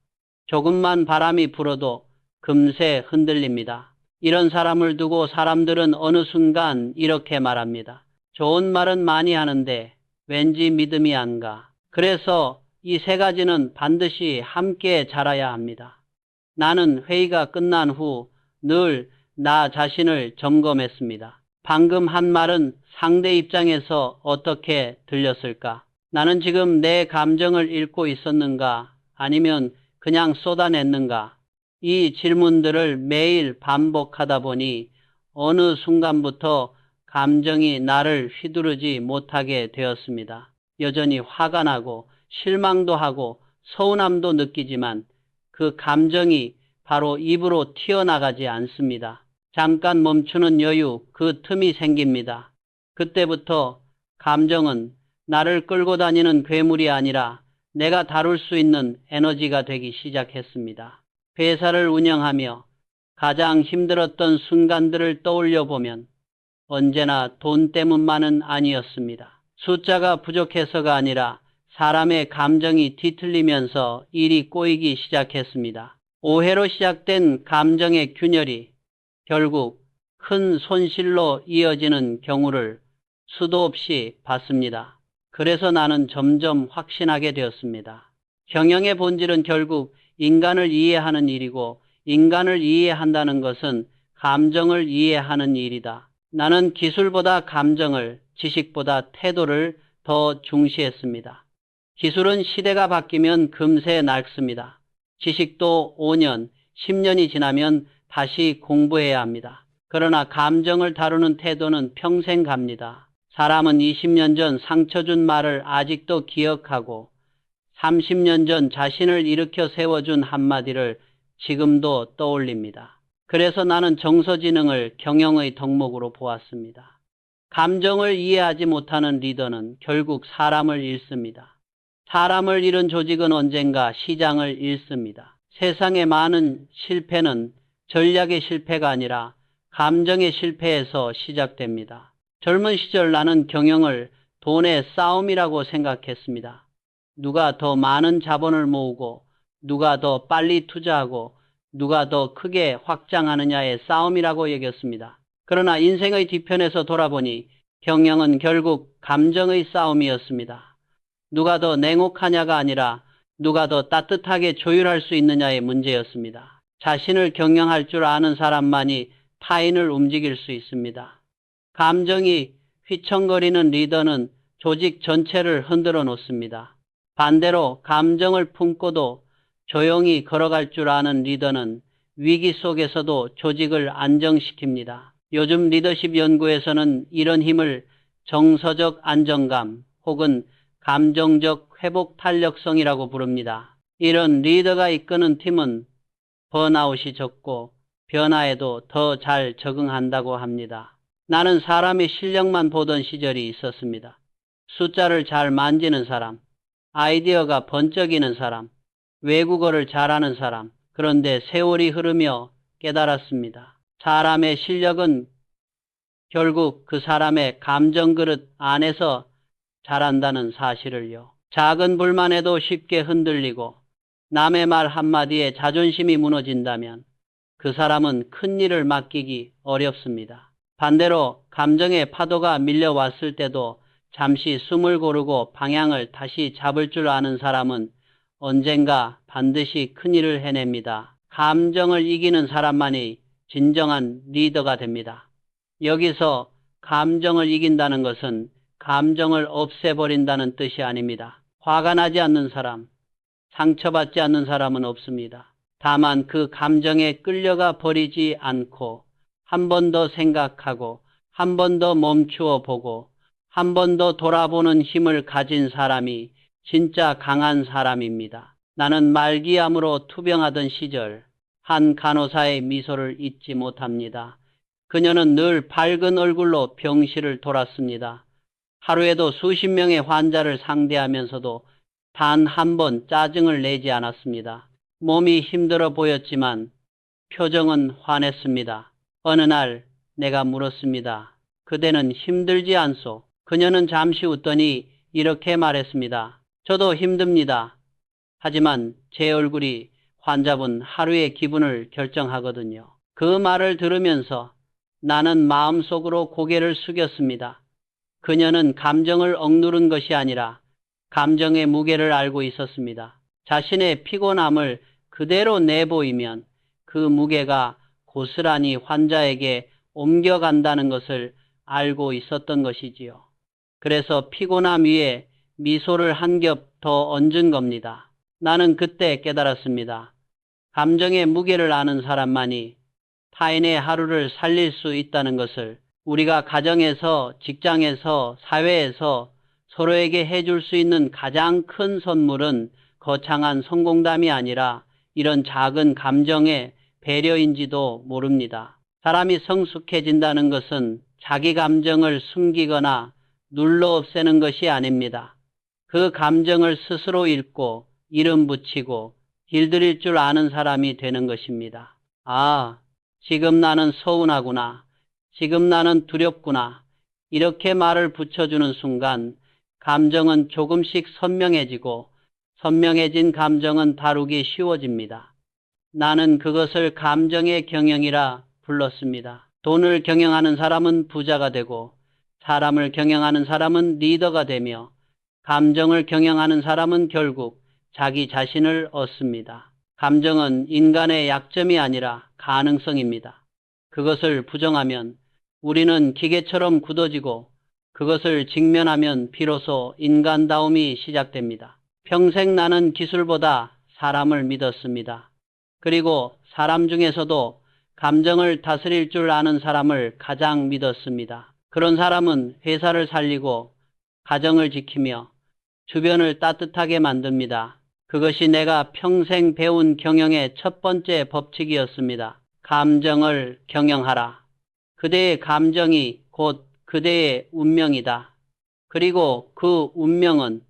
조금만 바람이 불어도 금세 흔들립니다. 이런 사람을 두고 사람들은 어느 순간 이렇게 말합니다. 좋은 말은 많이 하는데 왠지 믿음이 안 가. 그래서 이 세 가지는 반드시 함께 자라야 합니다. 나는 회의가 끝난 후 늘 나 자신을 점검했습니다. 방금 한 말은 상대 입장에서 어떻게 들렸을까? 나는 지금 내 감정을 읽고 있었는가? 아니면 그냥 쏟아냈는가? 이 질문들을 매일 반복하다 보니 어느 순간부터 감정이 나를 휘두르지 못하게 되었습니다. 여전히 화가 나고 실망도 하고 서운함도 느끼지만 그 감정이 바로 입으로 튀어나가지 않습니다. 잠깐 멈추는 여유, 그 틈이 생깁니다. 그때부터 감정은 나를 끌고 다니는 괴물이 아니라 내가 다룰 수 있는 에너지가 되기 시작했습니다. 회사를 운영하며 가장 힘들었던 순간들을 떠올려 보면 언제나 돈 때문만은 아니었습니다. 숫자가 부족해서가 아니라 사람의 감정이 뒤틀리면서 일이 꼬이기 시작했습니다. 오해로 시작된 감정의 균열이 결국 큰 손실로 이어지는 경우를 수도 없이 봤습니다. 그래서 나는 점점 확신하게 되었습니다. 경영의 본질은 결국 인간을 이해하는 일이고 인간을 이해한다는 것은 감정을 이해하는 일이다. 나는 기술보다 감정을, 지식보다 태도를 더 중시했습니다. 기술은 시대가 바뀌면 금세 낡습니다. 지식도 5년, 10년이 지나면 다시 공부해야 합니다. 그러나 감정을 다루는 태도는 평생 갑니다. 사람은 20년 전 상처 준 말을 아직도 기억하고 30년 전 자신을 일으켜 세워준 한마디를 지금도 떠올립니다. 그래서 나는 정서지능을 경영의 덕목으로 보았습니다. 감정을 이해하지 못하는 리더는 결국 사람을 잃습니다. 사람을 잃은 조직은 언젠가 시장을 잃습니다. 세상의 많은 실패는 전략의 실패가 아니라 감정의 실패에서 시작됩니다. 젊은 시절 나는 경영을 돈의 싸움이라고 생각했습니다. 누가 더 많은 자본을 모으고 누가 더 빨리 투자하고 누가 더 크게 확장하느냐의 싸움이라고 여겼습니다. 그러나 인생의 뒤편에서 돌아보니 경영은 결국 감정의 싸움이었습니다. 누가 더 냉혹하냐가 아니라 누가 더 따뜻하게 조율할 수 있느냐의 문제였습니다. 자신을 경영할 줄 아는 사람만이 타인을 움직일 수 있습니다. 감정이 휘청거리는 리더는 조직 전체를 흔들어 놓습니다. 반대로 감정을 품고도 조용히 걸어갈 줄 아는 리더는 위기 속에서도 조직을 안정시킵니다. 요즘 리더십 연구에서는 이런 힘을 정서적 안정감 혹은 감정적 회복 탄력성이라고 부릅니다. 이런 리더가 이끄는 팀은 번아웃이 적고 변화에도 더 잘 적응한다고 합니다. 나는 사람의 실력만 보던 시절이 있었습니다. 숫자를 잘 만지는 사람, 아이디어가 번쩍이는 사람, 외국어를 잘하는 사람. 그런데 세월이 흐르며 깨달았습니다. 사람의 실력은 결국 그 사람의 감정 그릇 안에서 자란다는 사실을요. 작은 불만에도 쉽게 흔들리고 남의 말 한마디에 자존심이 무너진다면 그 사람은 큰 일을 맡기기 어렵습니다. 반대로 감정의 파도가 밀려왔을 때도 잠시 숨을 고르고 방향을 다시 잡을 줄 아는 사람은 언젠가 반드시 큰일을 해냅니다. 감정을 이기는 사람만이 진정한 리더가 됩니다. 여기서 감정을 이긴다는 것은 감정을 없애버린다는 뜻이 아닙니다. 화가 나지 않는 사람, 상처받지 않는 사람은 없습니다. 다만 그 감정에 끌려가 버리지 않고 한 번 더 생각하고 한 번 더 멈추어 보고 한 번 더 돌아보는 힘을 가진 사람이 진짜 강한 사람입니다. 나는 말기암으로 투병하던 시절 한 간호사의 미소를 잊지 못합니다. 그녀는 늘 밝은 얼굴로 병실을 돌았습니다. 하루에도 수십 명의 환자를 상대하면서도 단 한 번 짜증을 내지 않았습니다. 몸이 힘들어 보였지만 표정은 환했습니다. 어느 날 내가 물었습니다. 그대는 힘들지 않소? 그녀는 잠시 웃더니 이렇게 말했습니다. 저도 힘듭니다. 하지만 제 얼굴이 환자분 하루의 기분을 결정하거든요. 그 말을 들으면서 나는 마음속으로 고개를 숙였습니다. 그녀는 감정을 억누른 것이 아니라 감정의 무게를 알고 있었습니다. 자신의 피곤함을 그대로 내보이면 그 무게가 고스란히 환자에게 옮겨간다는 것을 알고 있었던 것이지요. 그래서 피곤함 위에 미소를 한 겹 더 얹은 겁니다. 나는 그때 깨달았습니다. 감정의 무게를 아는 사람만이 타인의 하루를 살릴 수 있다는 것을 우리가 가정에서, 직장에서, 사회에서 서로에게 해줄 수 있는 가장 큰 선물은 거창한 성공담이 아니라 이런 작은 감정의 배려인지도 모릅니다. 사람이 성숙해진다는 것은 자기 감정을 숨기거나 눌러 없애는 것이 아닙니다. 그 감정을 스스로 읽고 이름 붙이고 길들일 줄 아는 사람이 되는 것입니다. 아, 지금 나는 서운하구나. 지금 나는 두렵구나. 이렇게 말을 붙여주는 순간 감정은 조금씩 선명해지고 선명해진 감정은 다루기 쉬워집니다. 나는 그것을 감정의 경영이라 불렀습니다. 돈을 경영하는 사람은 부자가 되고 사람을 경영하는 사람은 리더가 되며 감정을 경영하는 사람은 결국 자기 자신을 얻습니다. 감정은 인간의 약점이 아니라 가능성입니다. 그것을 부정하면 우리는 기계처럼 굳어지고 그것을 직면하면 비로소 인간다움이 시작됩니다. 평생 나는 기술보다 사람을 믿었습니다. 그리고 사람 중에서도 감정을 다스릴 줄 아는 사람을 가장 믿었습니다. 그런 사람은 회사를 살리고 가정을 지키며 주변을 따뜻하게 만듭니다. 그것이 내가 평생 배운 경영의 첫 번째 법칙이었습니다. 감정을 경영하라. 그대의 감정이 곧 그대의 운명이다. 그리고 그 운명은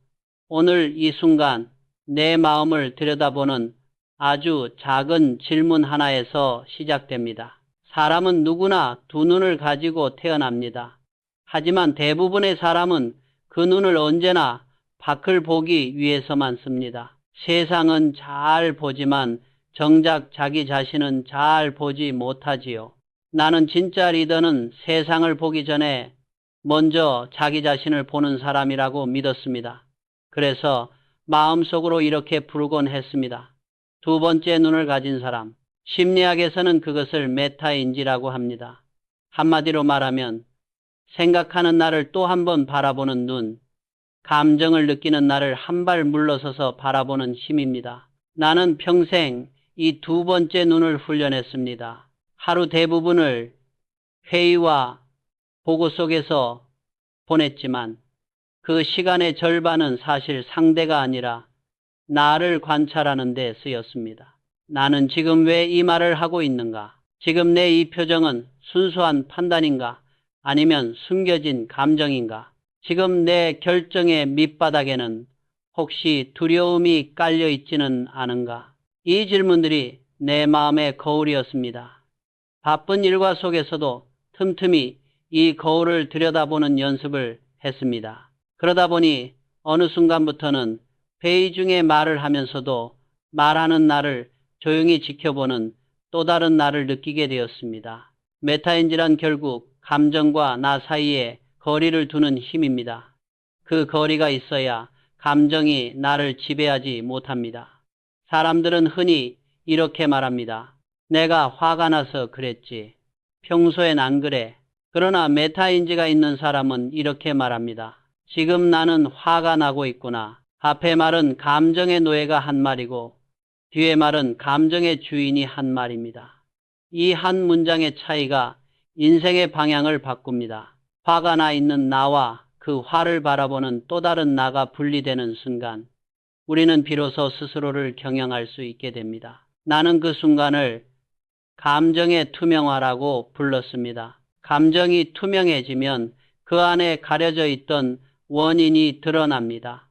오늘 이 순간 내 마음을 들여다보는 아주 작은 질문 하나에서 시작됩니다. 사람은 누구나 두 눈을 가지고 태어납니다. 하지만 대부분의 사람은 그 눈을 언제나 밖을 보기 위해서만 씁니다. 세상은 잘 보지만 정작 자기 자신은 잘 보지 못하지요. 나는 진짜 리더는 세상을 보기 전에 먼저 자기 자신을 보는 사람이라고 믿었습니다. 그래서 마음속으로 이렇게 부르곤 했습니다. 두 번째 눈을 가진 사람. 심리학에서는 그것을 메타인지라고 합니다. 한마디로 말하면 생각하는 나를 또 한 번 바라보는 눈, 감정을 느끼는 나를 한 발 물러서서 바라보는 힘입니다. 나는 평생 이 두 번째 눈을 훈련했습니다. 하루 대부분을 회의와 보고 속에서 보냈지만 그 시간의 절반은 사실 상대가 아니라 나를 관찰하는 데 쓰였습니다. 나는 지금 왜 이 말을 하고 있는가? 지금 내 이 표정은 순수한 판단인가? 아니면 숨겨진 감정인가? 지금 내 결정의 밑바닥에는 혹시 두려움이 깔려 있지는 않은가? 이 질문들이 내 마음의 거울이었습니다. 바쁜 일과 속에서도 틈틈이 이 거울을 들여다보는 연습을 했습니다. 그러다 보니 어느 순간부터는 회의 중에 말을 하면서도 말하는 나를 조용히 지켜보는 또 다른 나를 느끼게 되었습니다. 메타인지란 결국 감정과 나 사이에 거리를 두는 힘입니다. 그 거리가 있어야 감정이 나를 지배하지 못합니다. 사람들은 흔히 이렇게 말합니다. 내가 화가 나서 그랬지. 평소엔 안 그래. 그러나 메타인지가 있는 사람은 이렇게 말합니다. 지금 나는 화가 나고 있구나. 앞의 말은 감정의 노예가 한 말이고 뒤의 말은 감정의 주인이 한 말입니다. 이 한 문장의 차이가 인생의 방향을 바꿉니다. 화가 나 있는 나와 그 화를 바라보는 또 다른 나가 분리되는 순간 우리는 비로소 스스로를 경영할 수 있게 됩니다. 나는 그 순간을 감정의 투명화라고 불렀습니다. 감정이 투명해지면 그 안에 가려져 있던 원인이 드러납니다.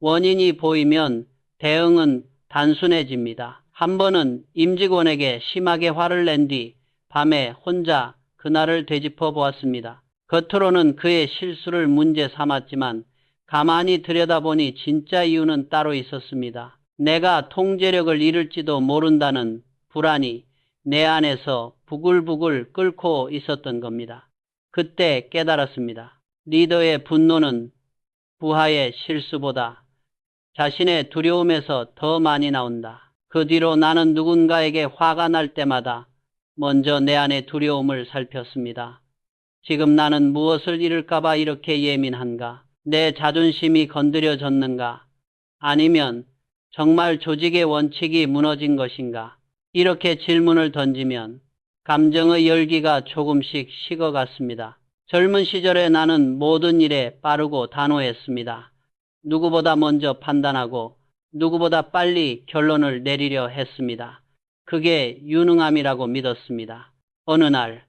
원인이 보이면 대응은 단순해집니다. 한 번은 임직원에게 심하게 화를 낸 뒤 밤에 혼자 그날을 되짚어 보았습니다. 겉으로는 그의 실수를 문제 삼았지만 가만히 들여다보니 진짜 이유는 따로 있었습니다. 내가 통제력을 잃을지도 모른다는 불안이 내 안에서 부글부글 끓고 있었던 겁니다. 그때 깨달았습니다. 리더의 분노는 부하의 실수보다 자신의 두려움에서 더 많이 나온다. 그 뒤로 나는 누군가에게 화가 날 때마다 먼저 내 안의 두려움을 살폈습니다. 지금 나는 무엇을 잃을까봐 이렇게 예민한가? 내 자존심이 건드려졌는가? 아니면 정말 조직의 원칙이 무너진 것인가? 이렇게 질문을 던지면 감정의 열기가 조금씩 식어갔습니다. 젊은 시절에 나는 모든 일에 빠르고 단호했습니다. 누구보다 먼저 판단하고 누구보다 빨리 결론을 내리려 했습니다. 그게 유능함이라고 믿었습니다. 어느 날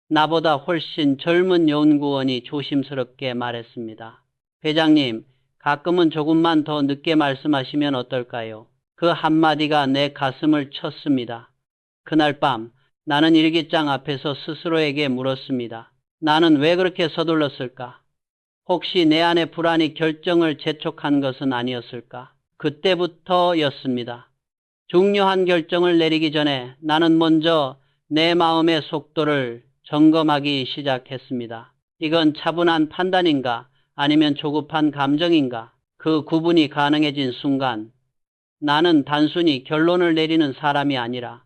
나보다 훨씬 젊은 연구원이 조심스럽게 말했습니다. 회장님, 가끔은 조금만 더 늦게 말씀하시면 어떨까요? 그 한마디가 내 가슴을 쳤습니다. 그날 밤 나는 일기장 앞에서 스스로에게 물었습니다. 나는 왜 그렇게 서둘렀을까? 혹시 내 안의 불안이 결정을 재촉한 것은 아니었을까? 그때부터였습니다. 중요한 결정을 내리기 전에 나는 먼저 내 마음의 속도를 점검하기 시작했습니다. 이건 차분한 판단인가? 아니면 조급한 감정인가? 그 구분이 가능해진 순간 나는 단순히 결론을 내리는 사람이 아니라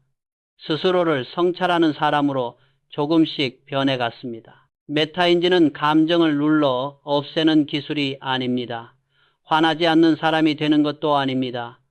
스스로를 성찰하는 사람으로 조금씩 변해갔습니다. 메타인지는 감정을 눌러 없애는 기술이 아닙니다. 화나지 않는 사람이 되는 것도 아닙니다.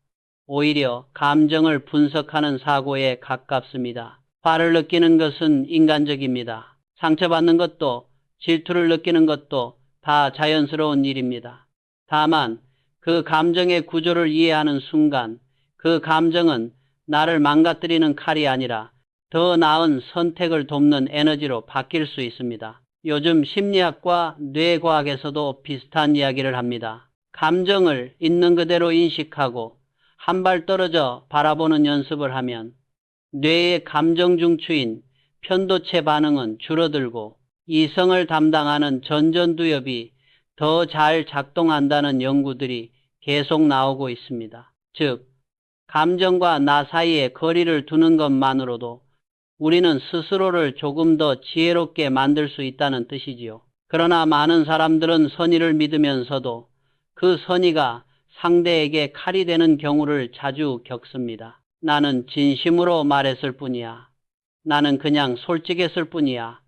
오히려 감정을 분석하는 사고에 가깝습니다. 화를 느끼는 것은 인간적입니다. 상처받는 것도 질투를 느끼는 것도 다 자연스러운 일입니다. 다만 그 감정의 구조를 이해하는 순간 그 감정은 나를 망가뜨리는 칼이 아니라 더 나은 선택을 돕는 에너지로 바뀔 수 있습니다. 요즘 심리학과 뇌과학에서도 비슷한 이야기를 합니다. 감정을 있는 그대로 인식하고 한 발 떨어져 바라보는 연습을 하면 뇌의 감정 중추인 편도체 반응은 줄어들고 이성을 담당하는 전전두엽이 더 잘 작동한다는 연구들이 계속 나오고 있습니다. 즉, 감정과 나 사이에 거리를 두는 것만으로도 우리는 스스로를 조금 더 지혜롭게 만들 수 있다는 뜻이지요. 그러나 많은 사람들은 선의를 믿으면서도 그 선의가 상대에게 칼이 되는 경우를 자주 겪습니다. 나는 진심으로 말했을 뿐이야. 나는 그냥 솔직했을 뿐이야.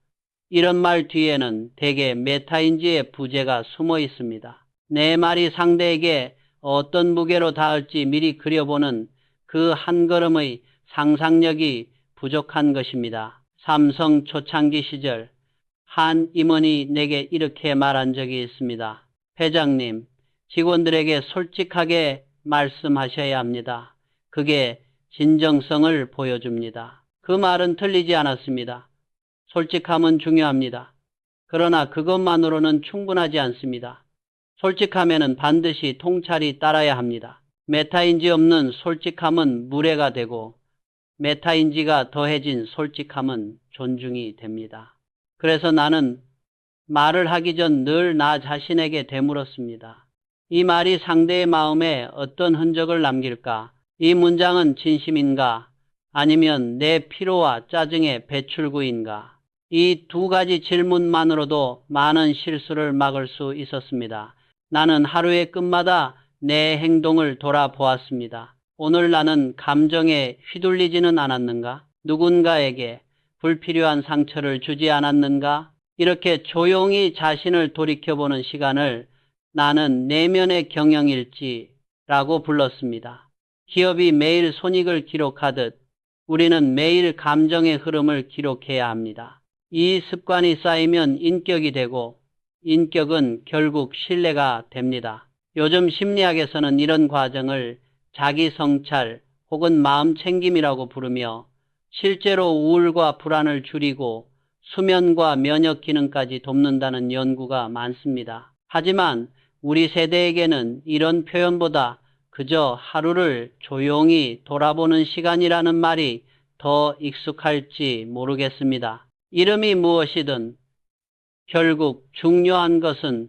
이런 말 뒤에는 대개 메타인지의 부재가 숨어 있습니다. 내 말이 상대에게 어떤 무게로 닿을지 미리 그려보는 그 한 걸음의 상상력이 부족한 것입니다. 삼성 초창기 시절 한 임원이 내게 이렇게 말한 적이 있습니다. 회장님, 직원들에게 솔직하게 말씀하셔야 합니다. 그게 진정성을 보여줍니다. 그 말은 틀리지 않았습니다. 솔직함은 중요합니다. 그러나 그것만으로는 충분하지 않습니다. 솔직함에는 반드시 통찰이 따라야 합니다. 메타인지 없는 솔직함은 무례가 되고 메타인지가 더해진 솔직함은 존중이 됩니다. 그래서 나는 말을 하기 전 늘 나 자신에게 되물었습니다. 이 말이 상대의 마음에 어떤 흔적을 남길까? 이 문장은 진심인가? 아니면 내 피로와 짜증의 배출구인가? 이 두 가지 질문만으로도 많은 실수를 막을 수 있었습니다. 나는 하루의 끝마다 내 행동을 돌아보았습니다. 오늘 나는 감정에 휘둘리지는 않았는가? 누군가에게 불필요한 상처를 주지 않았는가? 이렇게 조용히 자신을 돌이켜보는 시간을 나는 내면의 경영일지라고 불렀습니다. 기업이 매일 손익을 기록하듯 우리는 매일 감정의 흐름을 기록해야 합니다. 이 습관이 쌓이면 인격이 되고 인격은 결국 신뢰가 됩니다. 요즘 심리학에서는 이런 과정을 자기 성찰 혹은 마음 챙김이라고 부르며 실제로 우울과 불안을 줄이고 수면과 면역 기능까지 돕는다는 연구가 많습니다. 하지만 우리 세대에게는 이런 표현보다 그저 하루를 조용히 돌아보는 시간이라는 말이 더 익숙할지 모르겠습니다. 이름이 무엇이든 결국 중요한 것은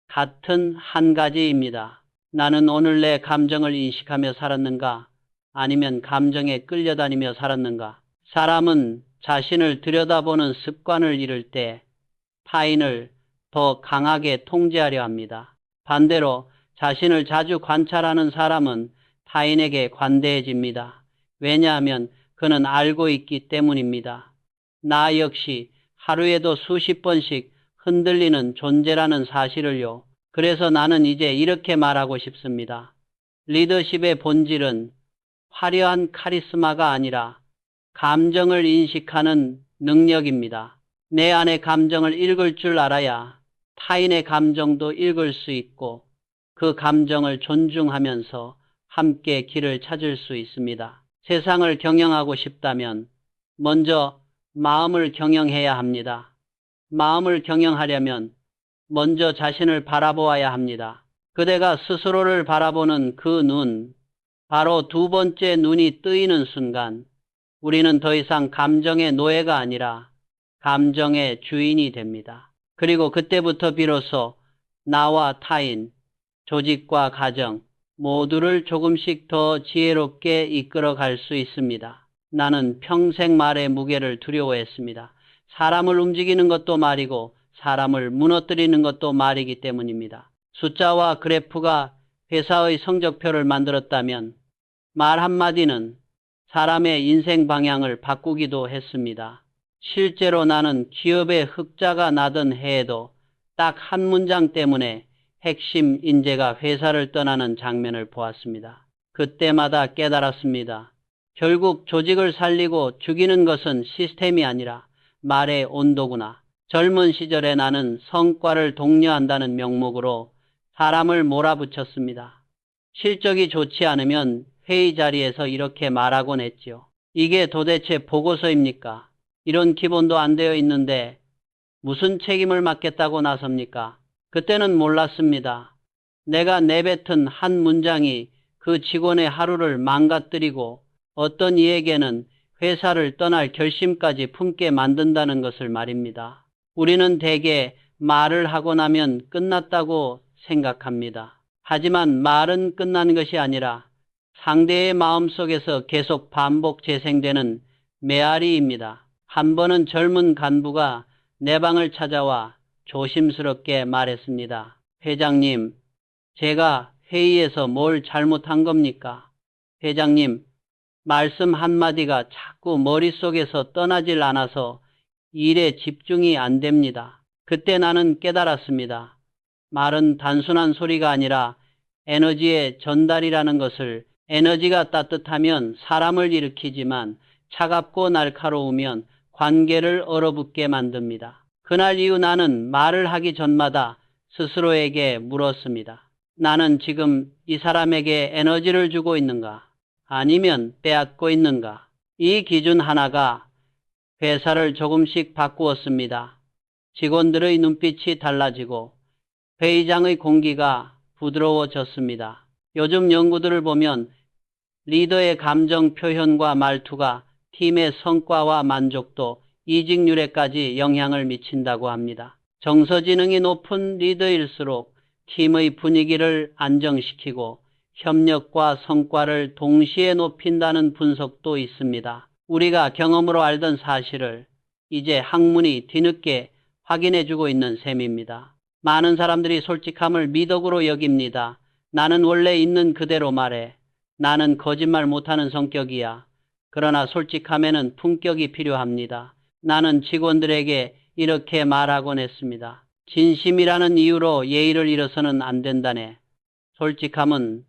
같은 한 가지입니다. 나는 오늘 내 감정을 인식하며 살았는가? 아니면 감정에 끌려다니며 살았는가? 사람은 자신을 들여다보는 습관을 잃을 때 타인을 더 강하게 통제하려 합니다. 반대로 자신을 자주 관찰하는 사람은 타인에게 관대해집니다. 왜냐하면 그는 알고 있기 때문입니다. 나 역시 하루에도 수십 번씩 흔들리는 존재라는 사실을요. 그래서 나는 이제 이렇게 말하고 싶습니다. 리더십의 본질은 화려한 카리스마가 아니라 감정을 인식하는 능력입니다. 내 안의 감정을 읽을 줄 알아야 타인의 감정도 읽을 수 있고 그 감정을 존중하면서 함께 길을 찾을 수 있습니다. 세상을 경영하고 싶다면 먼저 마음을 경영해야 합니다. 마음을 경영하려면 먼저 자신을 바라보아야 합니다. 그대가 스스로를 바라보는 그 눈, 바로 두 번째 눈이 뜨이는 순간 우리는 더 이상 감정의 노예가 아니라 감정의 주인이 됩니다. 그리고 그때부터 비로소 나와 타인, 조직과 가정 모두를 조금씩 더 지혜롭게 이끌어 갈 수 있습니다. 나는 평생 말의 무게를 두려워했습니다. 사람을 움직이는 것도 말이고 사람을 무너뜨리는 것도 말이기 때문입니다. 숫자와 그래프가 회사의 성적표를 만들었다면 말 한마디는 사람의 인생 방향을 바꾸기도 했습니다. 실제로 나는 기업의 흑자가 나던 해에도 딱 한 문장 때문에 핵심 인재가 회사를 떠나는 장면을 보았습니다. 그때마다 깨달았습니다. 결국 조직을 살리고 죽이는 것은 시스템이 아니라 말의 온도구나. 젊은 시절에 나는 성과를 독려한다는 명목으로 사람을 몰아붙였습니다. 실적이 좋지 않으면 회의 자리에서 이렇게 말하곤 했지요. 이게 도대체 보고서입니까? 이런 기본도 안 되어 있는데 무슨 책임을 맡겠다고 나섭니까? 그때는 몰랐습니다. 내가 내뱉은 한 문장이 그 직원의 하루를 망가뜨리고 어떤 이에게는 회사를 떠날 결심까지 품게 만든다는 것을 말입니다. 우리는 대개 말을 하고 나면 끝났다고 생각합니다. 하지만 말은 끝난 것이 아니라 상대의 마음속에서 계속 반복 재생되는 메아리입니다. 한 번은 젊은 간부가 내 방을 찾아와 조심스럽게 말했습니다. 회장님, 제가 회의에서 뭘 잘못한 겁니까? 회장님, 말씀 한마디가 자꾸 머릿속에서 떠나질 않아서 일에 집중이 안 됩니다. 그때 나는 깨달았습니다. 말은 단순한 소리가 아니라 에너지의 전달이라는 것을. 에너지가 따뜻하면 사람을 일으키지만 차갑고 날카로우면 관계를 얼어붙게 만듭니다. 그날 이후 나는 말을 하기 전마다 스스로에게 물었습니다. 나는 지금 이 사람에게 에너지를 주고 있는가? 아니면 빼앗고 있는가? 이 기준 하나가 회사를 조금씩 바꾸었습니다. 직원들의 눈빛이 달라지고 회의장의 공기가 부드러워졌습니다. 요즘 연구들을 보면 리더의 감정 표현과 말투가 팀의 성과와 만족도, 이직률에까지 영향을 미친다고 합니다. 정서지능이 높은 리더일수록 팀의 분위기를 안정시키고 협력과 성과를 동시에 높인다는 분석도 있습니다. 우리가 경험으로 알던 사실을 이제 학문이 뒤늦게 확인해주고 있는 셈입니다. 많은 사람들이 솔직함을 미덕으로 여깁니다. 나는 원래 있는 그대로 말해. 나는 거짓말 못하는 성격이야. 그러나 솔직함에는 품격이 필요합니다. 나는 직원들에게 이렇게 말하곤 했습니다. 진심이라는 이유로 예의를 잃어서는 안 된다네. 솔직함은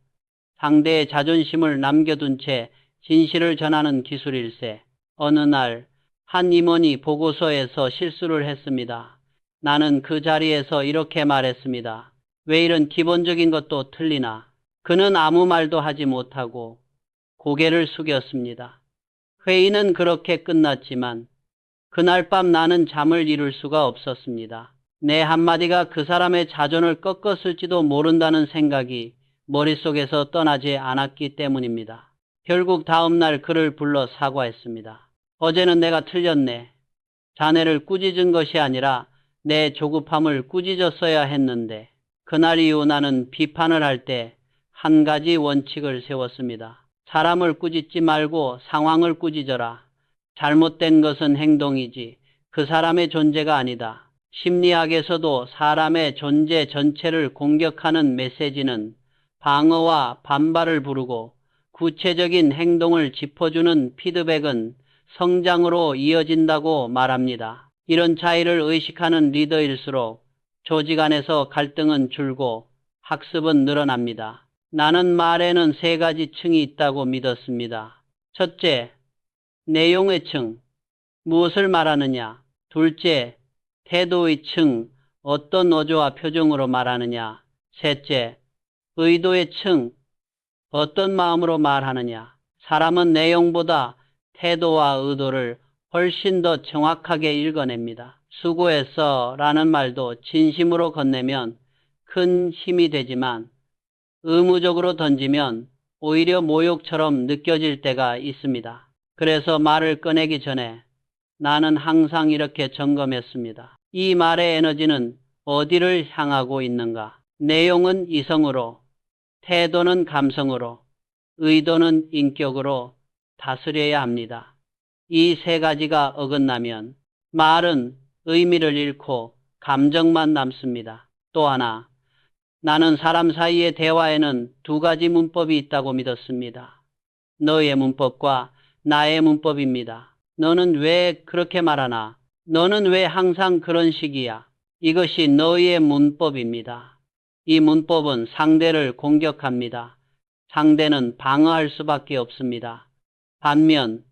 상대의 자존심을 남겨둔 채 진실을 전하는 기술일세. 어느 날 한 임원이 보고서에서 실수를 했습니다. 나는 그 자리에서 이렇게 말했습니다. 왜 이런 기본적인 것도 틀리나? 그는 아무 말도 하지 못하고 고개를 숙였습니다. 회의는 그렇게 끝났지만 그날 밤 나는 잠을 이룰 수가 없었습니다. 내 한마디가 그 사람의 자존을 꺾었을지도 모른다는 생각이 머릿속에서 떠나지 않았기 때문입니다. 결국 다음날 그를 불러 사과했습니다. 어제는 내가 틀렸네. 자네를 꾸짖은 것이 아니라 내 조급함을 꾸짖었어야 했는데. 그날 이후 나는 비판을 할 때 한 가지 원칙을 세웠습니다. 사람을 꾸짖지 말고 상황을 꾸짖어라. 잘못된 것은 행동이지 그 사람의 존재가 아니다. 심리학에서도 사람의 존재 전체를 공격하는 메시지는 방어와 반발을 부르고 구체적인 행동을 짚어주는 피드백은 성장으로 이어진다고 말합니다. 이런 차이를 의식하는 리더일수록 조직 안에서 갈등은 줄고 학습은 늘어납니다. 나는 말에는 세 가지 층이 있다고 믿었습니다. 첫째, 내용의 층, 무엇을 말하느냐. 둘째, 태도의 층, 어떤 어조와 표정으로 말하느냐. 셋째, 의도의 층, 어떤 마음으로 말하느냐. 사람은 내용보다 태도와 의도를 훨씬 더 정확하게 읽어냅니다. 수고했어 라는 말도 진심으로 건네면 큰 힘이 되지만 의무적으로 던지면 오히려 모욕처럼 느껴질 때가 있습니다. 그래서 말을 꺼내기 전에 나는 항상 이렇게 점검했습니다. 이 말의 에너지는 어디를 향하고 있는가? 내용은 이성으로, 태도는 감성으로, 의도는 인격으로 다스려야 합니다. 이 세 가지가 어긋나면 말은 의미를 잃고 감정만 남습니다. 또 하나, 나는 사람 사이의 대화에는 두 가지 문법이 있다고 믿었습니다. 너의 문법과 나의 문법입니다. 너는 왜 그렇게 말하나? 너는 왜 항상 그런 식이야? 이것이 너의 문법입니다. 이 문법은 상대를 공격합니다. 상대는 방어할 수밖에 없습니다. 반면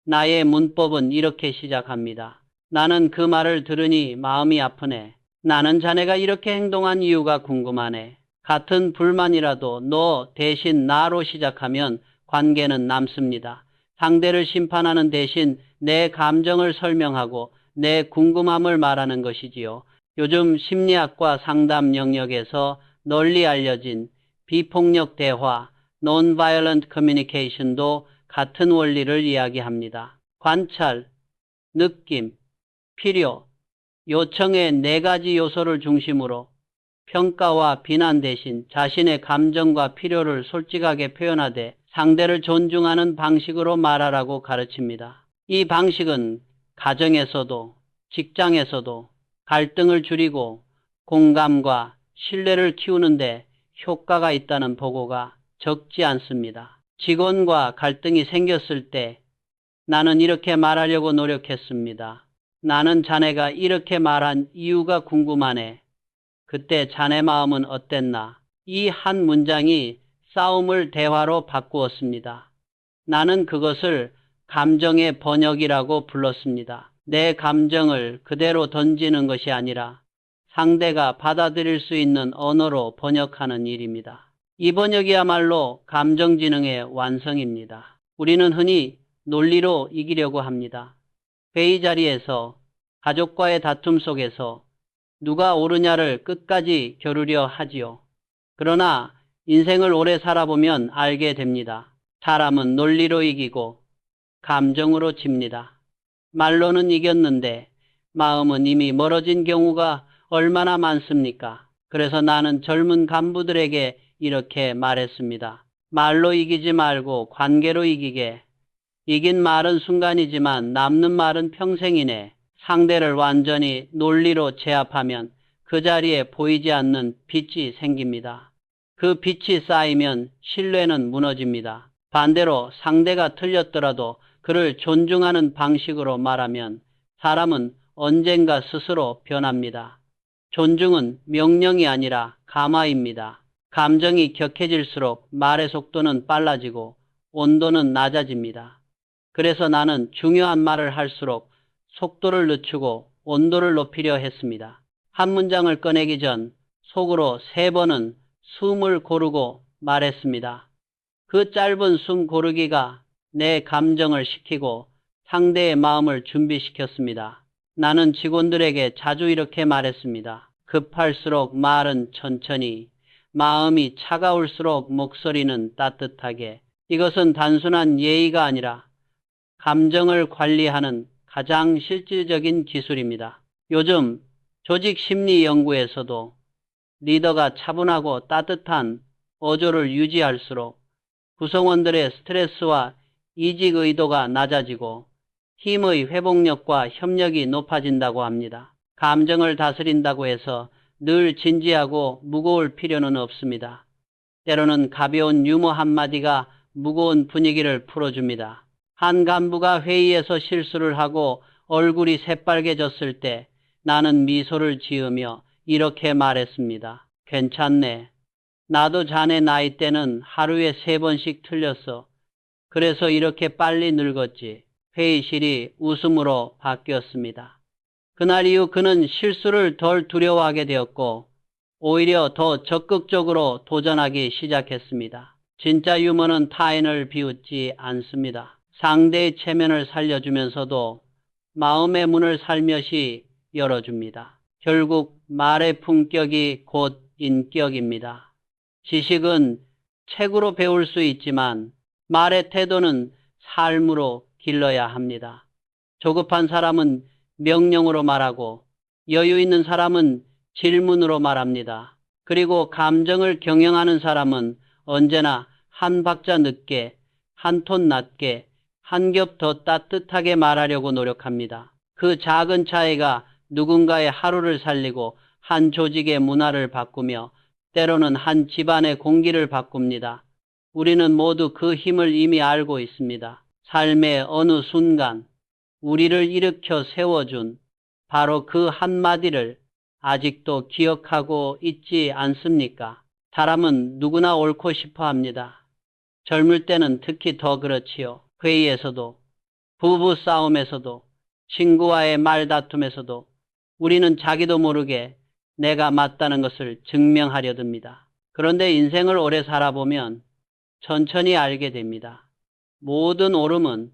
나의 문법은 이렇게 시작합니다. 나는 그 말을 들으니 마음이 아프네. 나는 자네가 이렇게 행동한 이유가 궁금하네. 같은 불만이라도 너 대신 나로 시작하면 관계는 남습니다. 상대를 심판하는 대신 내 감정을 설명하고 내 궁금함을 말하는 것이지요. 요즘 심리학과 상담 영역에서 널리 알려진 비폭력 대화, Non-Violent Communication도 같은 원리를 이야기합니다. 관찰, 느낌, 필요, 요청의 네 가지 요소를 중심으로 평가와 비난 대신 자신의 감정과 필요를 솔직하게 표현하되 상대를 존중하는 방식으로 말하라고 가르칩니다. 이 방식은 가정에서도 직장에서도 갈등을 줄이고 공감과 신뢰를 키우는데 효과가 있다는 보고가 적지 않습니다. 직원과 갈등이 생겼을 때 나는 이렇게 말하려고 노력했습니다. 나는 자네가 이렇게 말한 이유가 궁금하네. 그때 자네 마음은 어땠나? 이 한 문장이 싸움을 대화로 바꾸었습니다. 나는 그것을 감정의 번역이라고 불렀습니다. 내 감정을 그대로 던지는 것이 아니라 상대가 받아들일 수 있는 언어로 번역하는 일입니다. 이 번역이야말로 감정지능의 완성입니다. 우리는 흔히 논리로 이기려고 합니다. 회의 자리에서, 가족과의 다툼 속에서 누가 옳으냐를 끝까지 겨루려 하지요. 그러나 인생을 오래 살아보면 알게 됩니다. 사람은 논리로 이기고 감정으로 집니다. 말로는 이겼는데 마음은 이미 멀어진 경우가 얼마나 많습니까? 그래서 나는 젊은 간부들에게 이렇게 말했습니다. 말로 이기지 말고 관계로 이기게. 이긴 말은 순간이지만 남는 말은 평생이네. 상대를 완전히 논리로 제압하면 그 자리에 보이지 않는 빛이 생깁니다. 그 빛이 쌓이면 신뢰는 무너집니다. 반대로 상대가 틀렸더라도 그를 존중하는 방식으로 말하면 사람은 언젠가 스스로 변합니다. 존중은 명령이 아니라 감화입니다. 감정이 격해질수록 말의 속도는 빨라지고 온도는 낮아집니다. 그래서 나는 중요한 말을 할수록 속도를 늦추고 온도를 높이려 했습니다. 한 문장을 꺼내기 전 속으로 3번은 숨을 고르고 말했습니다. 그 짧은 숨 고르기가 내 감정을 식히고 상대의 마음을 준비시켰습니다. 나는 직원들에게 자주 이렇게 말했습니다. 급할수록 말은 천천히, 마음이 차가울수록 목소리는 따뜻하게. 이것은 단순한 예의가 아니라 감정을 관리하는 가장 실질적인 기술입니다. 요즘 조직 심리 연구에서도 리더가 차분하고 따뜻한 어조를 유지할수록 구성원들의 스트레스와 이직 의도가 낮아지고 팀의 회복력과 협력이 높아진다고 합니다. 감정을 다스린다고 해서 늘 진지하고 무거울 필요는 없습니다. 때로는 가벼운 유머 한마디가 무거운 분위기를 풀어줍니다. 한 간부가 회의에서 실수를 하고 얼굴이 새빨개졌을 때 나는 미소를 지으며 이렇게 말했습니다. 괜찮네. 나도 자네 나이 때는 하루에 3번씩 틀렸어. 그래서 이렇게 빨리 늙었지. 회의실이 웃음으로 바뀌었습니다. 그날 이후 그는 실수를 덜 두려워하게 되었고 오히려 더 적극적으로 도전하기 시작했습니다. 진짜 유머는 타인을 비웃지 않습니다. 상대의 체면을 살려주면서도 마음의 문을 살며시 열어줍니다. 결국 말의 품격이 곧 인격입니다. 지식은 책으로 배울 수 있지만 말의 태도는 삶으로 길러야 합니다. 조급한 사람은 명령으로 말하고 여유 있는 사람은 질문으로 말합니다. 그리고 감정을 경영하는 사람은 언제나 한 박자 늦게, 한 톤 낮게, 한 겹 더 따뜻하게 말하려고 노력합니다. 그 작은 차이가 누군가의 하루를 살리고 한 조직의 문화를 바꾸며 때로는 한 집안의 공기를 바꿉니다. 우리는 모두 그 힘을 이미 알고 있습니다. 삶의 어느 순간 우리를 일으켜 세워준 바로 그 한마디를 아직도 기억하고 있지 않습니까? 사람은 누구나 옳고 싶어 합니다. 젊을 때는 특히 더 그렇지요. 회의에서도, 부부 싸움에서도, 친구와의 말다툼에서도 우리는 자기도 모르게 내가 맞다는 것을 증명하려 듭니다. 그런데 인생을 오래 살아보면 천천히 알게 됩니다. 모든 옳음은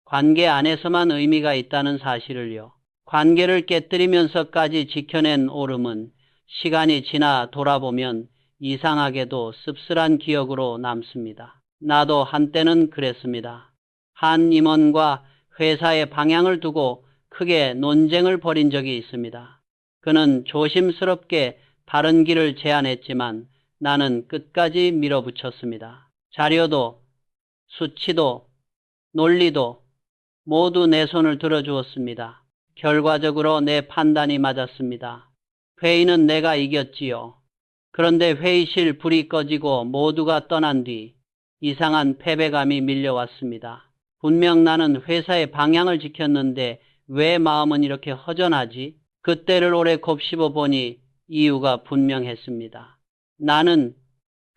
관계 안에서만 의미가 있다는 사실을요. 관계를 깨뜨리면서까지 지켜낸 옳음은 시간이 지나 돌아보면 이상하게도 씁쓸한 기억으로 남습니다. 나도 한때는 그랬습니다. 한 임원과 회사의 방향을 두고 크게 논쟁을 벌인 적이 있습니다. 그는 조심스럽게 다른 길을 제안했지만 나는 끝까지 밀어붙였습니다. 자료도, 수치도, 논리도 모두 내 손을 들어주었습니다. 결과적으로 내 판단이 맞았습니다. 회의는 내가 이겼지요. 그런데 회의실 불이 꺼지고 모두가 떠난 뒤 이상한 패배감이 밀려왔습니다. 분명 나는 회사의 방향을 지켰는데 왜 마음은 이렇게 허전하지? 그때를 오래 곱씹어 보니 이유가 분명했습니다. 나는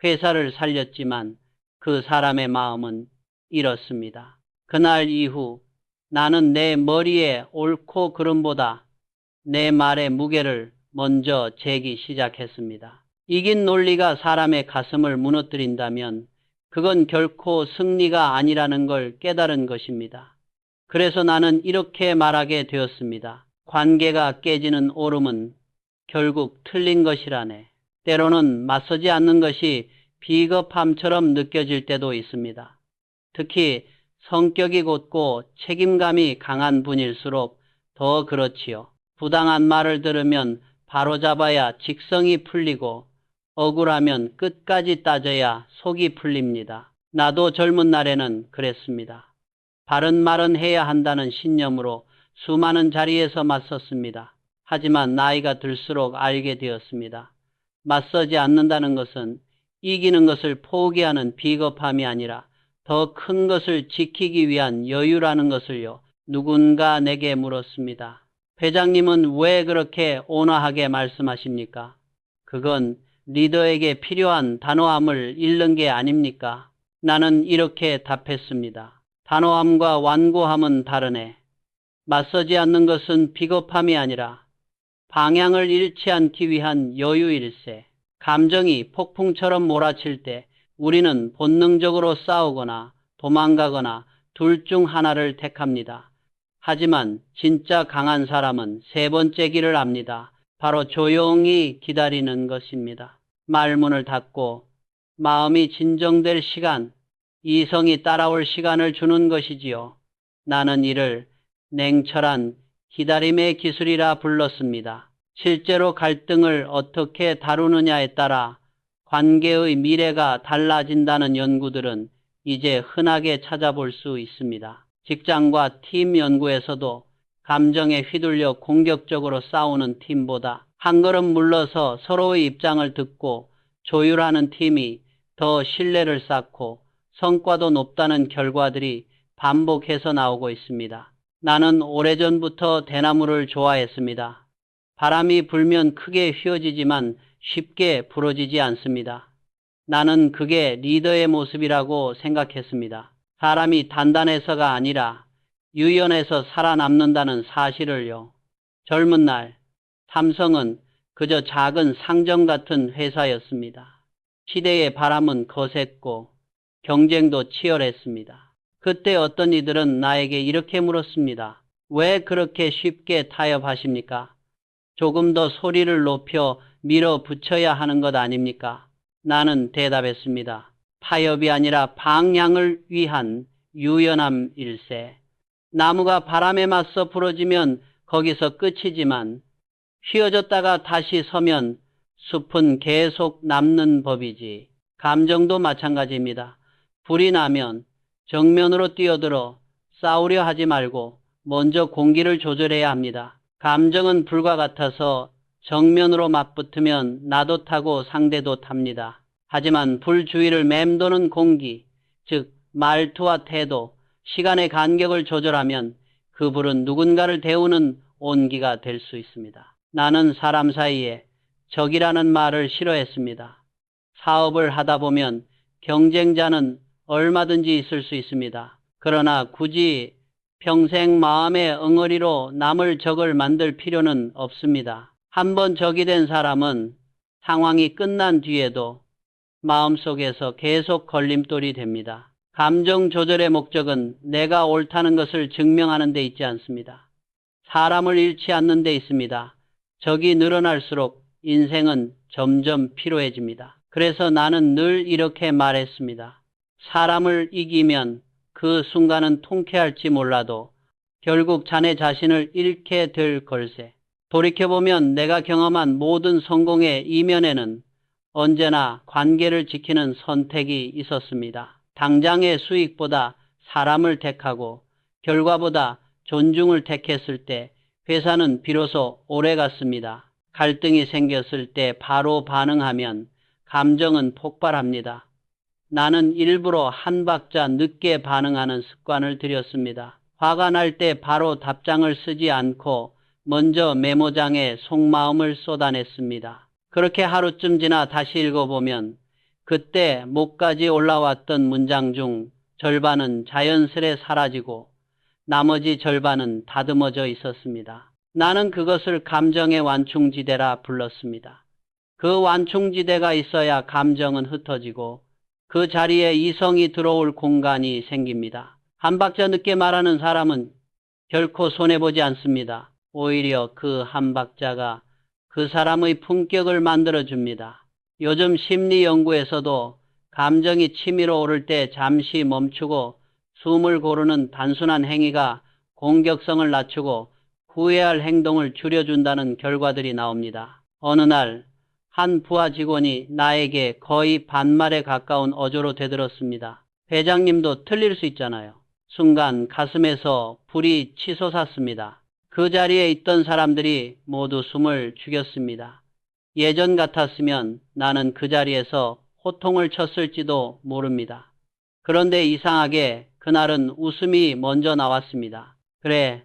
회사를 살렸지만 그 사람의 마음은 잃었습니다. 그날 이후 나는 내 머리에 옳고 그름보다 내 말의 무게를 먼저 재기 시작했습니다. 이긴 논리가 사람의 가슴을 무너뜨린다면 그건 결코 승리가 아니라는 걸 깨달은 것입니다. 그래서 나는 이렇게 말하게 되었습니다. 관계가 깨지는 옳음은 결국 틀린 것이라네. 때로는 맞서지 않는 것이 비겁함처럼 느껴질 때도 있습니다. 특히 성격이 곧고 책임감이 강한 분일수록 더 그렇지요. 부당한 말을 들으면 바로잡아야 직성이 풀리고 억울하면 끝까지 따져야 속이 풀립니다. 나도 젊은 날에는 그랬습니다. 바른 말은 해야 한다는 신념으로 수많은 자리에서 맞섰습니다. 하지만 나이가 들수록 알게 되었습니다. 맞서지 않는다는 것은 이기는 것을 포기하는 비겁함이 아니라 더 큰 것을 지키기 위한 여유라는 것을요. 누군가 내게 물었습니다. 회장님은 왜 그렇게 온화하게 말씀하십니까? 그건 리더에게 필요한 단호함을 잃는 게 아닙니까? 나는 이렇게 답했습니다. 단호함과 완고함은 다르네. 맞서지 않는 것은 비겁함이 아니라 방향을 잃지 않기 위한 여유일세. 감정이 폭풍처럼 몰아칠 때 우리는 본능적으로 싸우거나 도망가거나 둘 중 하나를 택합니다. 하지만 진짜 강한 사람은 세 번째 길을 압니다. 바로 조용히 기다리는 것입니다. 말문을 닫고 마음이 진정될 시간, 이성이 따라올 시간을 주는 것이지요. 나는 이를 냉철한 기다림의 기술이라 불렀습니다. 실제로 갈등을 어떻게 다루느냐에 따라 관계의 미래가 달라진다는 연구들은 이제 흔하게 찾아볼 수 있습니다. 직장과 팀 연구에서도 감정에 휘둘려 공격적으로 싸우는 팀보다 한 걸음 물러서 서로의 입장을 듣고 조율하는 팀이 더 신뢰를 쌓고 성과도 높다는 결과들이 반복해서 나오고 있습니다. 나는 오래전부터 대나무를 좋아했습니다. 바람이 불면 크게 휘어지지만 쉽게 부러지지 않습니다. 나는 그게 리더의 모습이라고 생각했습니다. 사람이 단단해서가 아니라 유연해서 살아남는다는 사실을요. 젊은 날 삼성은 그저 작은 상점 같은 회사였습니다. 시대의 바람은 거셌고 경쟁도 치열했습니다. 그때 어떤 이들은 나에게 이렇게 물었습니다. 왜 그렇게 쉽게 타협하십니까? 조금 더 소리를 높여 밀어붙여야 하는 것 아닙니까? 나는 대답했습니다. 타협이 아니라 방향을 위한 유연함일세. 나무가 바람에 맞서 부러지면 거기서 끝이지만 휘어졌다가 다시 서면 숲은 계속 남는 법이지. 감정도 마찬가지입니다. 불이 나면 정면으로 뛰어들어 싸우려 하지 말고 먼저 공기를 조절해야 합니다. 감정은 불과 같아서 정면으로 맞붙으면 나도 타고 상대도 탑니다. 하지만 불 주위를 맴도는 공기, 즉 말투와 태도, 시간의 간격을 조절하면 그 불은 누군가를 데우는 온기가 될 수 있습니다. 나는 사람 사이에 적이라는 말을 싫어했습니다. 사업을 하다 보면 경쟁자는 얼마든지 있을 수 있습니다. 그러나 굳이 평생 마음의 엉어리로 남을 적을 만들 필요는 없습니다. 한번 적이 된 사람은 상황이 끝난 뒤에도 마음속에서 계속 걸림돌이 됩니다. 감정 조절의 목적은 내가 옳다는 것을 증명하는 데 있지 않습니다. 사람을 잃지 않는 데 있습니다. 적이 늘어날수록 인생은 점점 피로해집니다. 그래서 나는 늘 이렇게 말했습니다. 사람을 이기면 그 순간은 통쾌할지 몰라도 결국 자네 자신을 잃게 될 걸세. 돌이켜보면 내가 경험한 모든 성공의 이면에는 언제나 관계를 지키는 선택이 있었습니다. 당장의 수익보다 사람을 택하고 결과보다 존중을 택했을 때 회사는 비로소 오래 갔습니다. 갈등이 생겼을 때 바로 반응하면 감정은 폭발합니다. 나는 일부러 한 박자 늦게 반응하는 습관을 들였습니다. 화가 날 때 바로 답장을 쓰지 않고 먼저 메모장에 속마음을 쏟아냈습니다. 그렇게 하루쯤 지나 다시 읽어보면 그때 목까지 올라왔던 문장 중 절반은 자연스레 사라지고 나머지 절반은 다듬어져 있었습니다. 나는 그것을 감정의 완충지대라 불렀습니다. 그 완충지대가 있어야 감정은 흩어지고 그 자리에 이성이 들어올 공간이 생깁니다. 한 박자 늦게 말하는 사람은 결코 손해보지 않습니다. 오히려 그 한 박자가 그 사람의 품격을 만들어줍니다. 요즘 심리 연구에서도 감정이 치밀어 오를 때 잠시 멈추고 숨을 고르는 단순한 행위가 공격성을 낮추고 후회할 행동을 줄여준다는 결과들이 나옵니다. 어느 날 한 부하 직원이 나에게 거의 반말에 가까운 어조로 대들었습니다. 회장님도 틀릴 수 있잖아요. 순간 가슴에서 불이 치솟았습니다. 그 자리에 있던 사람들이 모두 숨을 죽였습니다. 예전 같았으면 나는 그 자리에서 호통을 쳤을지도 모릅니다. 그런데 이상하게 그날은 웃음이 먼저 나왔습니다. 그래,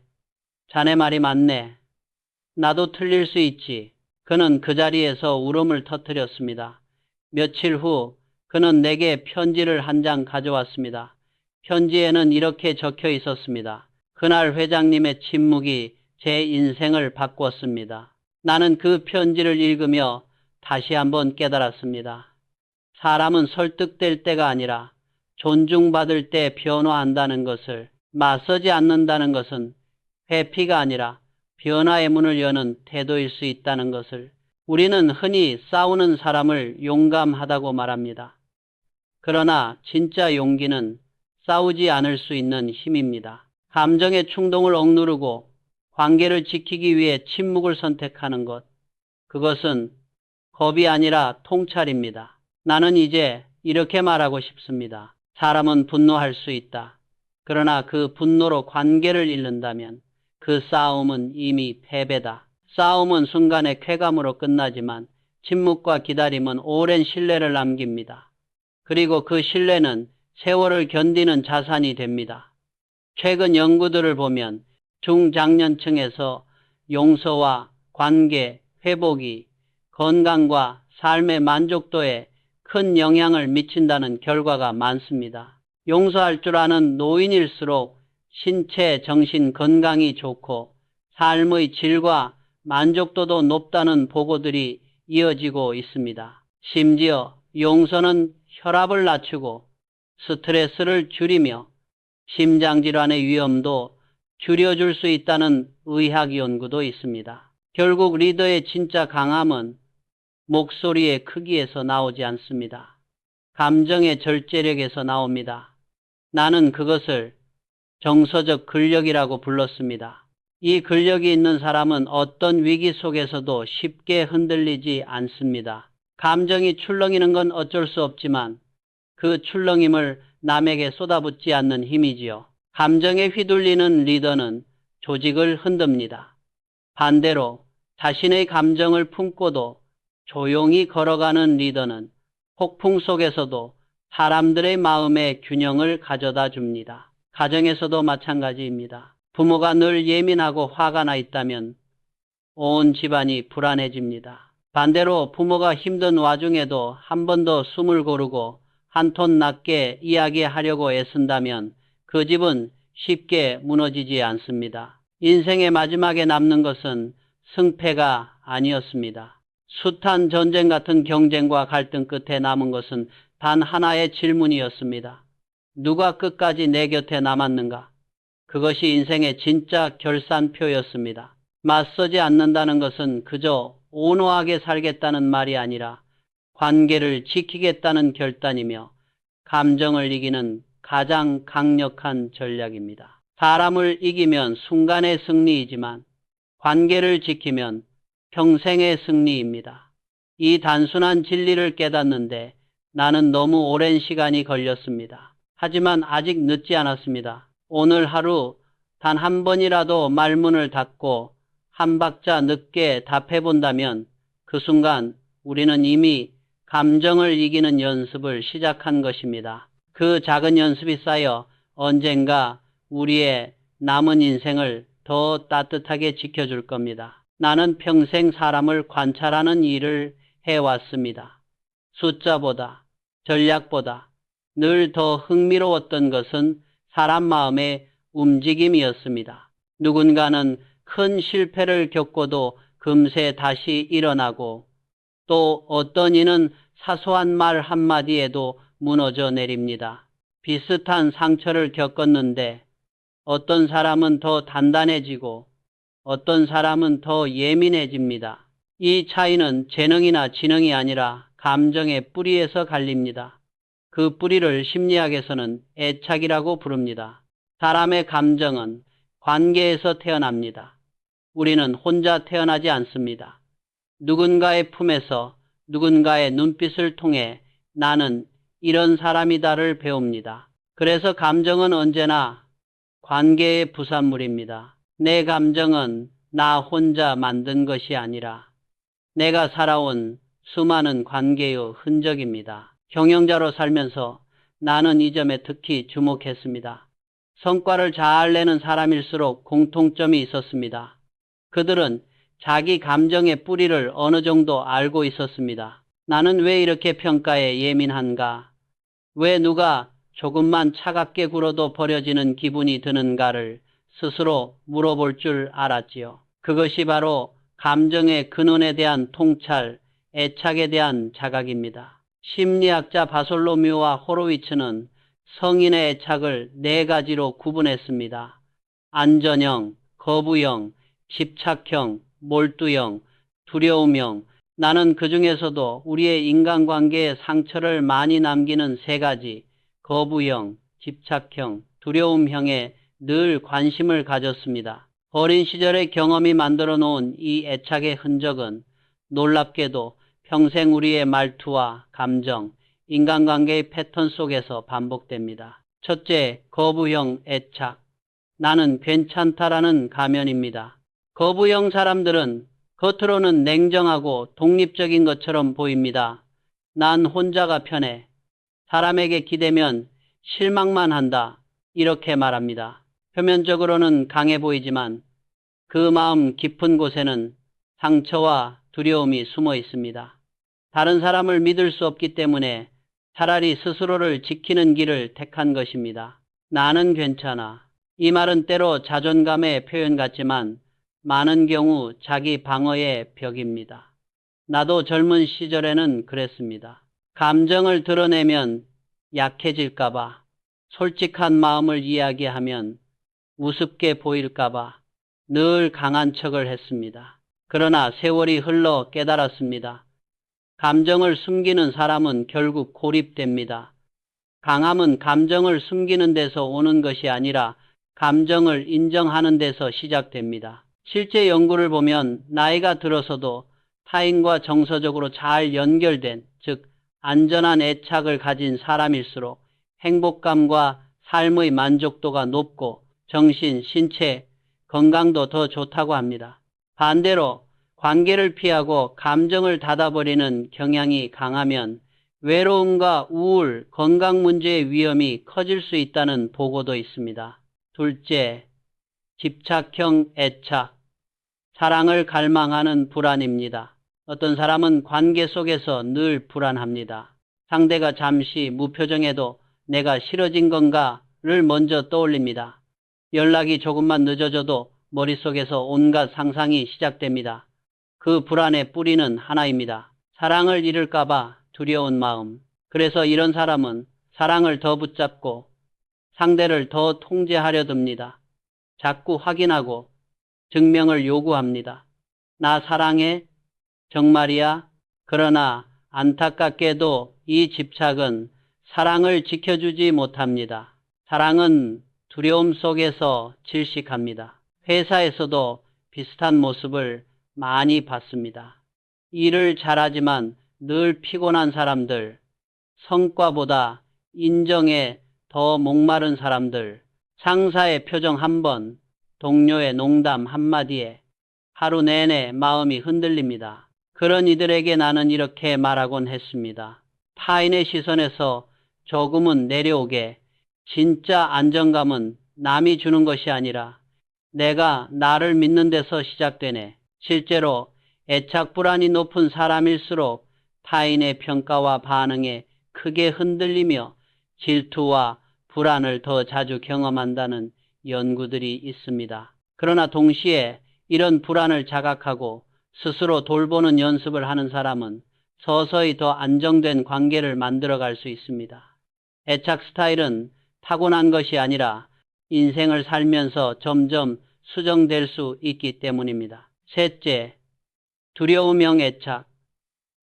자네 말이 맞네. 나도 틀릴 수 있지. 그는 그 자리에서 울음을 터뜨렸습니다. 며칠 후 그는 내게 편지를 한 장 가져왔습니다. 편지에는 이렇게 적혀 있었습니다. 그날 회장님의 침묵이 제 인생을 바꿨습니다. 나는 그 편지를 읽으며 다시 한번 깨달았습니다. 사람은 설득될 때가 아니라 존중받을 때 변화한다는 것을, 맞서지 않는다는 것은 회피가 아니라 변화의 문을 여는 태도일 수 있다는 것을. 우리는 흔히 싸우는 사람을 용감하다고 말합니다. 그러나 진짜 용기는 싸우지 않을 수 있는 힘입니다. 감정의 충동을 억누르고 관계를 지키기 위해 침묵을 선택하는 것, 그것은 겁이 아니라 통찰입니다. 나는 이제 이렇게 말하고 싶습니다. 사람은 분노할 수 있다. 그러나 그 분노로 관계를 잃는다면 그 싸움은 이미 패배다. 싸움은 순간의 쾌감으로 끝나지만 침묵과 기다림은 오랜 신뢰를 남깁니다. 그리고 그 신뢰는 세월을 견디는 자산이 됩니다. 최근 연구들을 보면 중장년층에서 용서와 관계, 회복이 건강과 삶의 만족도에 큰 영향을 미친다는 결과가 많습니다. 용서할 줄 아는 노인일수록 신체, 정신 건강이 좋고 삶의 질과 만족도도 높다는 보고들이 이어지고 있습니다. 심지어 용서는 혈압을 낮추고 스트레스를 줄이며 심장질환의 위험도 줄여줄 수 있다는 의학 연구도 있습니다. 결국 리더의 진짜 강함은 목소리의 크기에서 나오지 않습니다. 감정의 절제력에서 나옵니다. 나는 그것을 정서적 근력이라고 불렀습니다. 이 근력이 있는 사람은 어떤 위기 속에서도 쉽게 흔들리지 않습니다. 감정이 출렁이는 건 어쩔 수 없지만 그 출렁임을 남에게 쏟아붓지 않는 힘이지요. 감정에 휘둘리는 리더는 조직을 흔듭니다. 반대로 자신의 감정을 품고도 조용히 걸어가는 리더는 폭풍 속에서도 사람들의 마음의 균형을 가져다 줍니다. 가정에서도 마찬가지입니다. 부모가 늘 예민하고 화가 나 있다면 온 집안이 불안해집니다. 반대로 부모가 힘든 와중에도 한 번 더 숨을 고르고 한 톤 낮게 이야기하려고 애쓴다면 그 집은 쉽게 무너지지 않습니다. 인생의 마지막에 남는 것은 승패가 아니었습니다. 숱한 전쟁 같은 경쟁과 갈등 끝에 남은 것은 단 하나의 질문이었습니다. 누가 끝까지 내 곁에 남았는가? 그것이 인생의 진짜 결산표였습니다. 맞서지 않는다는 것은 그저 온화하게 살겠다는 말이 아니라 관계를 지키겠다는 결단이며 감정을 이기는 가장 강력한 전략입니다. 사람을 이기면 순간의 승리이지만 관계를 지키면 평생의 승리입니다. 이 단순한 진리를 깨닫는데 나는 너무 오랜 시간이 걸렸습니다. 하지만 아직 늦지 않았습니다. 오늘 하루 단 한 번이라도 말문을 닫고 한 박자 늦게 답해본다면 그 순간 우리는 이미 감정을 이기는 연습을 시작한 것입니다. 그 작은 연습이 쌓여 언젠가 우리의 남은 인생을 더 따뜻하게 지켜줄 겁니다. 나는 평생 사람을 관찰하는 일을 해왔습니다. 숫자보다, 전략보다 늘 더 흥미로웠던 것은 사람 마음의 움직임이었습니다. 누군가는 큰 실패를 겪고도 금세 다시 일어나고 또 어떤 이는 사소한 말 한마디에도 무너져 내립니다. 비슷한 상처를 겪었는데 어떤 사람은 더 단단해지고 어떤 사람은 더 예민해집니다. 이 차이는 재능이나 지능이 아니라 감정의 뿌리에서 갈립니다. 그 뿌리를 심리학에서는 애착이라고 부릅니다. 사람의 감정은 관계에서 태어납니다. 우리는 혼자 태어나지 않습니다. 누군가의 품에서 누군가의 눈빛을 통해 나는 이런 사람이다를 배웁니다. 그래서 감정은 언제나 관계의 부산물입니다. 내 감정은 나 혼자 만든 것이 아니라 내가 살아온 수많은 관계의 흔적입니다. 경영자로 살면서 나는 이 점에 특히 주목했습니다. 성과를 잘 내는 사람일수록 공통점이 있었습니다. 그들은 자기 감정의 뿌리를 어느 정도 알고 있었습니다. 나는 왜 이렇게 평가에 예민한가? 왜 누가 조금만 차갑게 굴어도 버려지는 기분이 드는가를 스스로 물어볼 줄 알았지요. 그것이 바로 감정의 근원에 대한 통찰, 애착에 대한 자각입니다. 심리학자 바솔로뮤와 호로위츠는 성인의 애착을 네 가지로 구분했습니다. 안전형, 거부형, 집착형, 몰두형, 두려움형. 나는 그 중에서도 우리의 인간관계에 상처를 많이 남기는 세 가지, 거부형, 집착형, 두려움형에 늘 관심을 가졌습니다. 어린 시절의 경험이 만들어 놓은 이 애착의 흔적은 놀랍게도 평생 우리의 말투와 감정, 인간관계의 패턴 속에서 반복됩니다. 첫째, 거부형 애착. 나는 괜찮다라는 가면입니다. 거부형 사람들은 겉으로는 냉정하고 독립적인 것처럼 보입니다. 난 혼자가 편해. 사람에게 기대면 실망만 한다. 이렇게 말합니다. 표면적으로는 강해 보이지만 그 마음 깊은 곳에는 상처와 두려움이 숨어 있습니다. 다른 사람을 믿을 수 없기 때문에 차라리 스스로를 지키는 길을 택한 것입니다. 나는 괜찮아. 이 말은 때로 자존감의 표현 같지만 많은 경우 자기 방어의 벽입니다. 나도 젊은 시절에는 그랬습니다. 감정을 드러내면 약해질까봐, 솔직한 마음을 이야기하면 우습게 보일까봐 늘 강한 척을 했습니다. 그러나 세월이 흘러 깨달았습니다. 감정을 숨기는 사람은 결국 고립됩니다. 강함은 감정을 숨기는 데서 오는 것이 아니라 감정을 인정하는 데서 시작됩니다. 실제 연구를 보면 나이가 들어서도 타인과 정서적으로 잘 연결된, 즉 안전한 애착을 가진 사람일수록 행복감과 삶의 만족도가 높고 정신, 신체 건강도 더 좋다고 합니다. 반대로 관계를 피하고 감정을 닫아버리는 경향이 강하면 외로움과 우울, 건강 문제의 위험이 커질 수 있다는 보고도 있습니다. 둘째, 집착형 애착, 사랑을 갈망하는 불안입니다. 어떤 사람은 관계 속에서 늘 불안합니다. 상대가 잠시 무표정해도 내가 싫어진 건가를 먼저 떠올립니다. 연락이 조금만 늦어져도 머릿속에서 온갖 상상이 시작됩니다. 그 불안의 뿌리는 하나입니다. 사랑을 잃을까봐 두려운 마음. 그래서 이런 사람은 사랑을 더 붙잡고 상대를 더 통제하려 듭니다. 자꾸 확인하고 증명을 요구합니다. 나 사랑해? 정말이야? 그러나 안타깝게도 이 집착은 사랑을 지켜주지 못합니다. 사랑은 두려움 속에서 질식합니다. 회사에서도 비슷한 모습을 많이 봤습니다. 일을 잘하지만 늘 피곤한 사람들, 성과보다 인정에 더 목마른 사람들, 상사의 표정 한 번, 동료의 농담 한마디에 하루 내내 마음이 흔들립니다. 그런 이들에게 나는 이렇게 말하곤 했습니다. 타인의 시선에서 조금은 내려오게. 진짜 안정감은 남이 주는 것이 아니라 내가 나를 믿는 데서 시작되네. 실제로 애착 불안이 높은 사람일수록 타인의 평가와 반응에 크게 흔들리며 질투와 불안을 더 자주 경험한다는 연구들이 있습니다. 그러나 동시에 이런 불안을 자각하고 스스로 돌보는 연습을 하는 사람은 서서히 더 안정된 관계를 만들어갈 수 있습니다. 애착 스타일은 타고난 것이 아니라 인생을 살면서 점점 수정될 수 있기 때문입니다. 셋째, 두려움형 애착.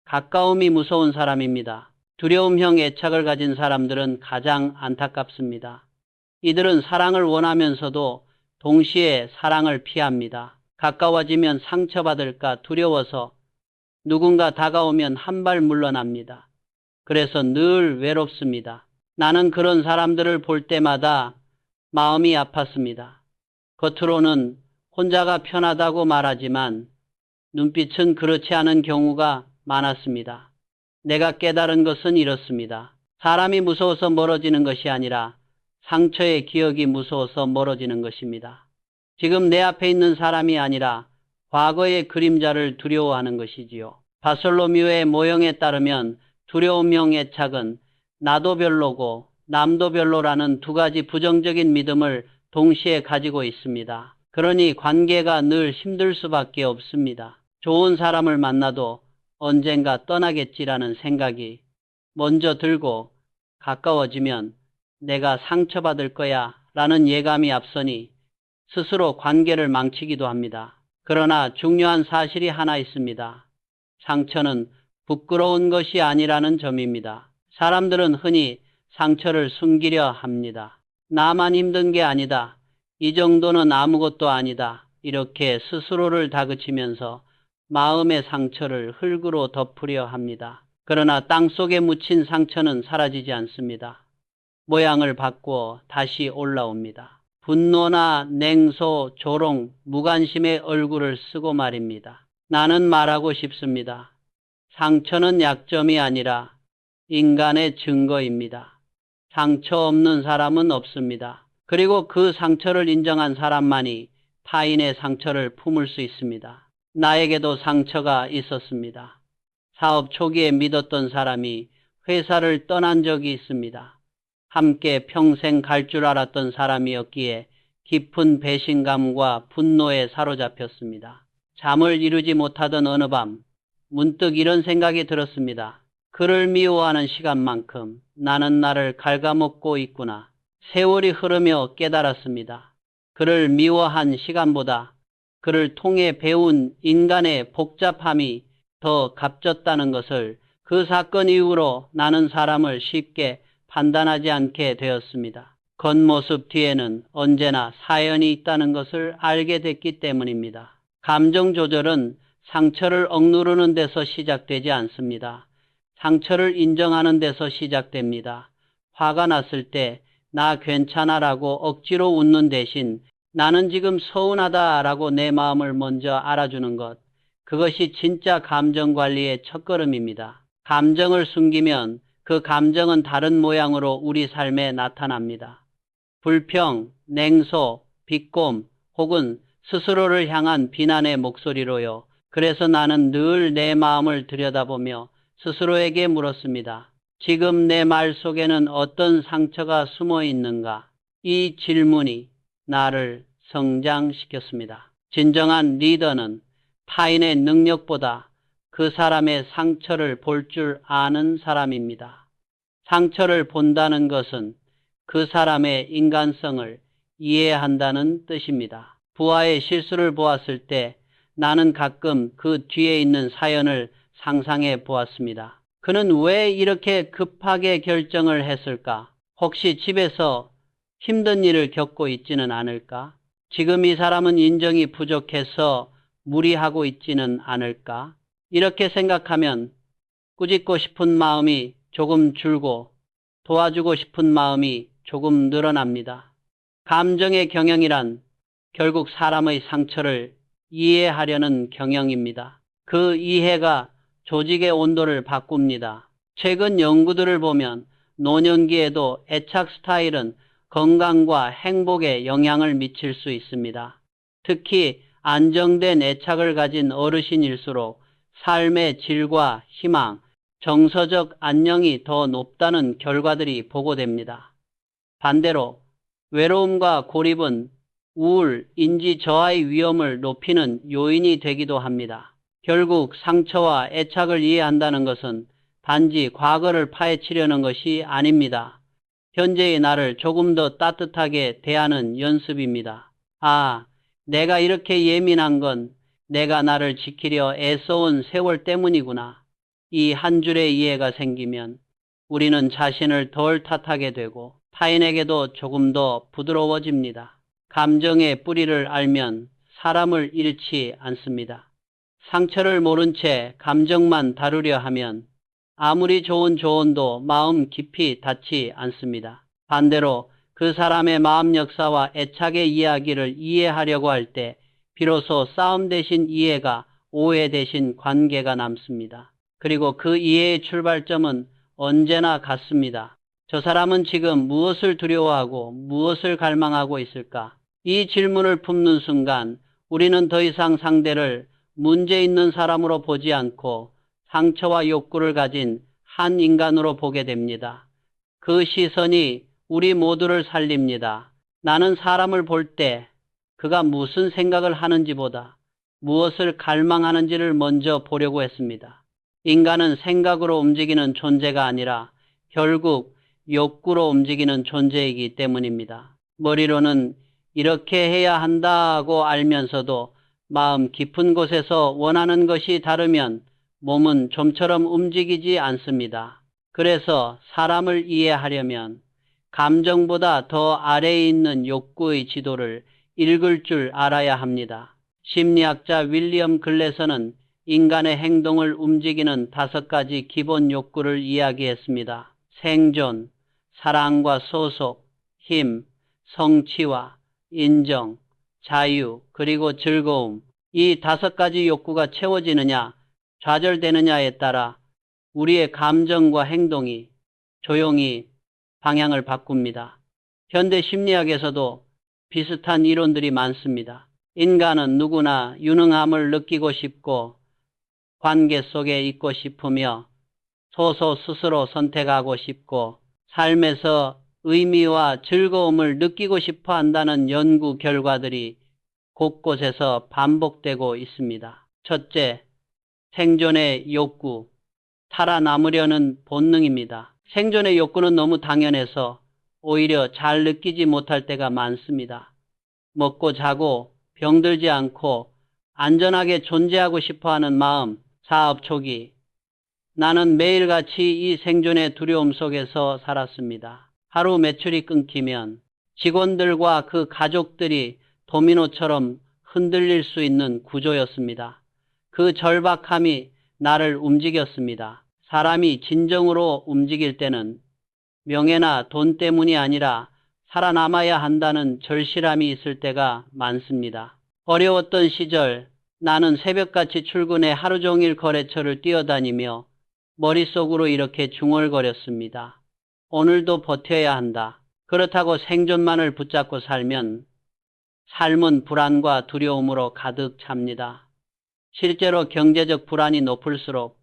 가까움이 무서운 사람입니다. 두려움형 애착을 가진 사람들은 가장 안타깝습니다. 이들은 사랑을 원하면서도 동시에 사랑을 피합니다. 가까워지면 상처받을까 두려워서 누군가 다가오면 한 발 물러납니다. 그래서 늘 외롭습니다. 나는 그런 사람들을 볼 때마다 마음이 아팠습니다. 겉으로는 혼자가 편하다고 말하지만 눈빛은 그렇지 않은 경우가 많았습니다. 내가 깨달은 것은 이렇습니다. 사람이 무서워서 멀어지는 것이 아니라 상처의 기억이 무서워서 멀어지는 것입니다. 지금 내 앞에 있는 사람이 아니라 과거의 그림자를 두려워하는 것이지요. 바솔로뮤의 모형에 따르면 두려움형 애착은 나도 별로고 남도 별로라는 두 가지 부정적인 믿음을 동시에 가지고 있습니다. 그러니 관계가 늘 힘들 수밖에 없습니다. 좋은 사람을 만나도 언젠가 떠나겠지라는 생각이 먼저 들고 가까워지면 내가 상처받을 거야 라는 예감이 앞서니 스스로 관계를 망치기도 합니다. 그러나 중요한 사실이 하나 있습니다. 상처는 부끄러운 것이 아니라는 점입니다. 사람들은 흔히 상처를 숨기려 합니다. 나만 힘든 게 아니다. 이 정도는 아무것도 아니다. 이렇게 스스로를 다그치면서 마음의 상처를 흙으로 덮으려 합니다. 그러나 땅속에 묻힌 상처는 사라지지 않습니다. 모양을 바꾸어 다시 올라옵니다. 분노나 냉소, 조롱, 무관심의 얼굴을 쓰고 말입니다. 나는 말하고 싶습니다. 상처는 약점이 아니라 인간의 증거입니다. 상처 없는 사람은 없습니다. 그리고 그 상처를 인정한 사람만이 타인의 상처를 품을 수 있습니다. 나에게도 상처가 있었습니다. 사업 초기에 믿었던 사람이 회사를 떠난 적이 있습니다. 함께 평생 갈 줄 알았던 사람이었기에 깊은 배신감과 분노에 사로잡혔습니다. 잠을 이루지 못하던 어느 밤 문득 이런 생각이 들었습니다. 그를 미워하는 시간만큼 나는 나를 갉아먹고 있구나. 세월이 흐르며 깨달았습니다. 그를 미워한 시간보다 그를 통해 배운 인간의 복잡함이 더 값졌다는 것을 그 사건 이후로 나는 사람을 쉽게 판단하지 않게 되었습니다. 겉모습 뒤에는 언제나 사연이 있다는 것을 알게 됐기 때문입니다. 감정 조절은 상처를 억누르는 데서 시작되지 않습니다. 상처를 인정하는 데서 시작됩니다. 화가 났을 때 나 괜찮아라고 억지로 웃는 대신 나는 지금 서운하다라고 내 마음을 먼저 알아주는 것. 그것이 진짜 감정 관리의 첫걸음입니다. 감정을 숨기면 그 감정은 다른 모양으로 우리 삶에 나타납니다. 불평, 냉소, 비꼼 혹은 스스로를 향한 비난의 목소리로요. 그래서 나는 늘 내 마음을 들여다보며 스스로에게 물었습니다. 지금 내 말 속에는 어떤 상처가 숨어 있는가? 이 질문이 나를 성장시켰습니다. 진정한 리더는 타인의 능력보다 그 사람의 상처를 볼 줄 아는 사람입니다. 상처를 본다는 것은 그 사람의 인간성을 이해한다는 뜻입니다. 부하의 실수를 보았을 때 나는 가끔 그 뒤에 있는 사연을 상상해 보았습니다. 그는 왜 이렇게 급하게 결정을 했을까? 혹시 집에서 힘든 일을 겪고 있지는 않을까? 지금 이 사람은 인정이 부족해서 무리하고 있지는 않을까? 이렇게 생각하면 꾸짖고 싶은 마음이 조금 줄고 도와주고 싶은 마음이 조금 늘어납니다. 감정의 경영이란 결국 사람의 상처를 이해하려는 경영입니다. 그 이해가 조직의 온도를 바꿉니다. 최근 연구들을 보면 노년기에도 애착 스타일은 건강과 행복에 영향을 미칠 수 있습니다. 특히 안정된 애착을 가진 어르신일수록 삶의 질과 희망, 정서적 안녕이 더 높다는 결과들이 보고됩니다. 반대로 외로움과 고립은 우울, 인지 저하의 위험을 높이는 요인이 되기도 합니다. 결국 상처와 애착을 이해한다는 것은 단지 과거를 파헤치려는 것이 아닙니다. 현재의 나를 조금 더 따뜻하게 대하는 연습입니다. 아, 내가 이렇게 예민한 건 내가 나를 지키려 애써온 세월 때문이구나. 이 한 줄의 이해가 생기면 우리는 자신을 덜 탓하게 되고 타인에게도 조금 더 부드러워집니다. 감정의 뿌리를 알면 사람을 잃지 않습니다. 상처를 모른 채 감정만 다루려 하면 아무리 좋은 조언도 마음 깊이 닿지 않습니다. 반대로 그 사람의 마음 역사와 애착의 이야기를 이해하려고 할 때 비로소 싸움 대신 이해가 오해 대신 관계가 남습니다. 그리고 그 이해의 출발점은 언제나 같습니다. 저 사람은 지금 무엇을 두려워하고 무엇을 갈망하고 있을까? 이 질문을 품는 순간 우리는 더 이상 상대를 문제 있는 사람으로 보지 않고 상처와 욕구를 가진 한 인간으로 보게 됩니다. 그 시선이 우리 모두를 살립니다. 나는 사람을 볼 때 그가 무슨 생각을 하는지보다 무엇을 갈망하는지를 먼저 보려고 했습니다. 인간은 생각으로 움직이는 존재가 아니라 결국 욕구로 움직이는 존재이기 때문입니다. 머리로는 이렇게 해야 한다고 알면서도 마음 깊은 곳에서 원하는 것이 다르면 몸은 좀처럼 움직이지 않습니다. 그래서 사람을 이해하려면 감정보다 더 아래에 있는 욕구의 지도를 읽을 줄 알아야 합니다. 심리학자 윌리엄 글래서는 인간의 행동을 움직이는 5가지 기본 욕구를 이야기했습니다. 생존, 사랑과 소속, 힘, 성취와 인정, 자유, 그리고 즐거움. 이 5가지 욕구가 채워지느냐, 좌절되느냐에 따라 우리의 감정과 행동이 조용히 방향을 바꿉니다. 현대 심리학에서도 비슷한 이론들이 많습니다. 인간은 누구나 유능함을 느끼고 싶고 관계 속에 있고 싶으며 소소 스스로 선택하고 싶고 삶에서 의미와 즐거움을 느끼고 싶어 한다는 연구 결과들이 곳곳에서 반복되고 있습니다. 첫째, 생존의 욕구, 살아남으려는 본능입니다. 생존의 욕구는 너무 당연해서 오히려 잘 느끼지 못할 때가 많습니다. 먹고 자고 병들지 않고 안전하게 존재하고 싶어하는 마음, 사업 초기 나는 매일같이 이 생존의 두려움 속에서 살았습니다. 하루 매출이 끊기면 직원들과 그 가족들이 도미노처럼 흔들릴 수 있는 구조였습니다. 그 절박함이 나를 움직였습니다. 사람이 진정으로 움직일 때는 명예나 돈 때문이 아니라 살아남아야 한다는 절실함이 있을 때가 많습니다. 어려웠던 시절 나는 새벽같이 출근해 하루 종일 거래처를 뛰어다니며 머릿속으로 이렇게 중얼거렸습니다. 오늘도 버텨야 한다. 그렇다고 생존만을 붙잡고 살면 삶은 불안과 두려움으로 가득 찹니다. 실제로 경제적 불안이 높을수록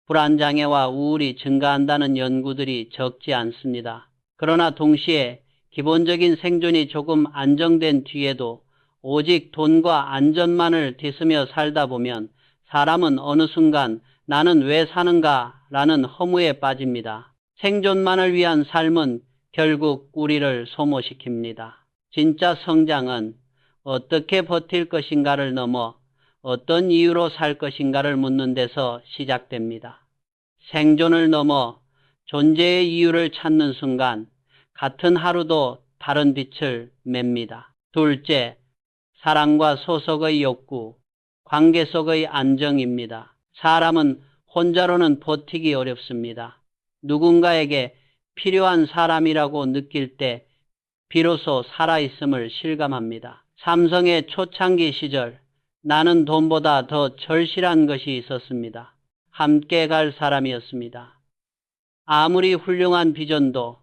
불안장애와 우울이 증가한다는 연구들이 적지 않습니다. 그러나 동시에 기본적인 생존이 조금 안정된 뒤에도 오직 돈과 안전만을 뒤쓰며 살다 보면 사람은 어느 순간 나는 왜 사는가 라는 허무에 빠집니다. 생존만을 위한 삶은 결국 우리를 소모시킵니다. 진짜 성장은 어떻게 버틸 것인가를 넘어 어떤 이유로 살 것인가를 묻는 데서 시작됩니다. 생존을 넘어 존재의 이유를 찾는 순간 같은 하루도 다른 빛을 맵니다. 둘째, 사랑과 소속의 욕구, 관계 속의 안정입니다. 사람은 혼자로는 버티기 어렵습니다. 누군가에게 필요한 사람이라고 느낄 때 비로소 살아있음을 실감합니다. 삼성의 초창기 시절 나는 돈보다 더 절실한 것이 있었습니다. 함께 갈 사람이었습니다. 아무리 훌륭한 비전도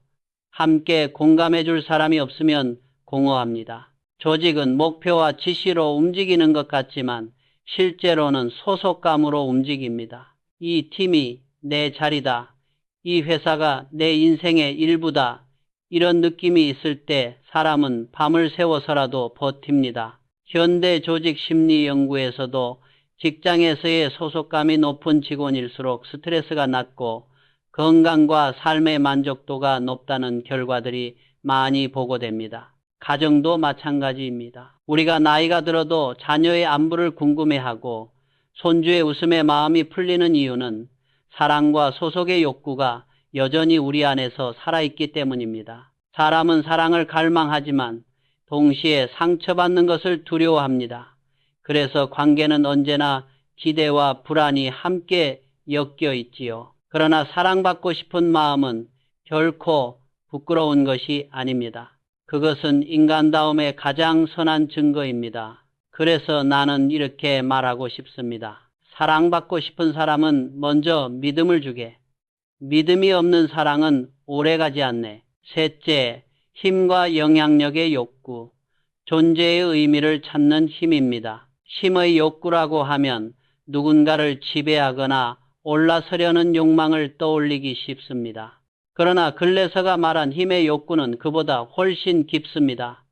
함께 공감해 줄 사람이 없으면 공허합니다. 조직은 목표와 지시로 움직이는 것 같지만 실제로는 소속감으로 움직입니다. 이 팀이 내 자리다. 이 회사가 내 인생의 일부다. 이런 느낌이 있을 때 사람은 밤을 새워서라도 버팁니다. 현대 조직 심리 연구에서도 직장에서의 소속감이 높은 직원일수록 스트레스가 낮고 건강과 삶의 만족도가 높다는 결과들이 많이 보고됩니다. 가정도 마찬가지입니다. 우리가 나이가 들어도 자녀의 안부를 궁금해하고 손주의 웃음에 마음이 풀리는 이유는 사랑과 소속의 욕구가 여전히 우리 안에서 살아있기 때문입니다. 사람은 사랑을 갈망하지만 동시에 상처받는 것을 두려워합니다. 그래서 관계는 언제나 기대와 불안이 함께 엮여 있지요. 그러나 사랑받고 싶은 마음은 결코 부끄러운 것이 아닙니다. 그것은 인간다움의 가장 선한 증거입니다. 그래서 나는 이렇게 말하고 싶습니다. 사랑받고 싶은 사람은 먼저 믿음을 주게. 믿음이 없는 사랑은 오래가지 않네. 셋째, 힘과 영향력의 욕구. 존재의 의미를 찾는 힘입니다. 힘의 욕구라고 하면 누군가를 지배하거나 올라서려는 욕망을 떠올리기 쉽습니다. 그러나 글래서가 말한 힘의 욕구는 그보다 훨씬 깊습니다.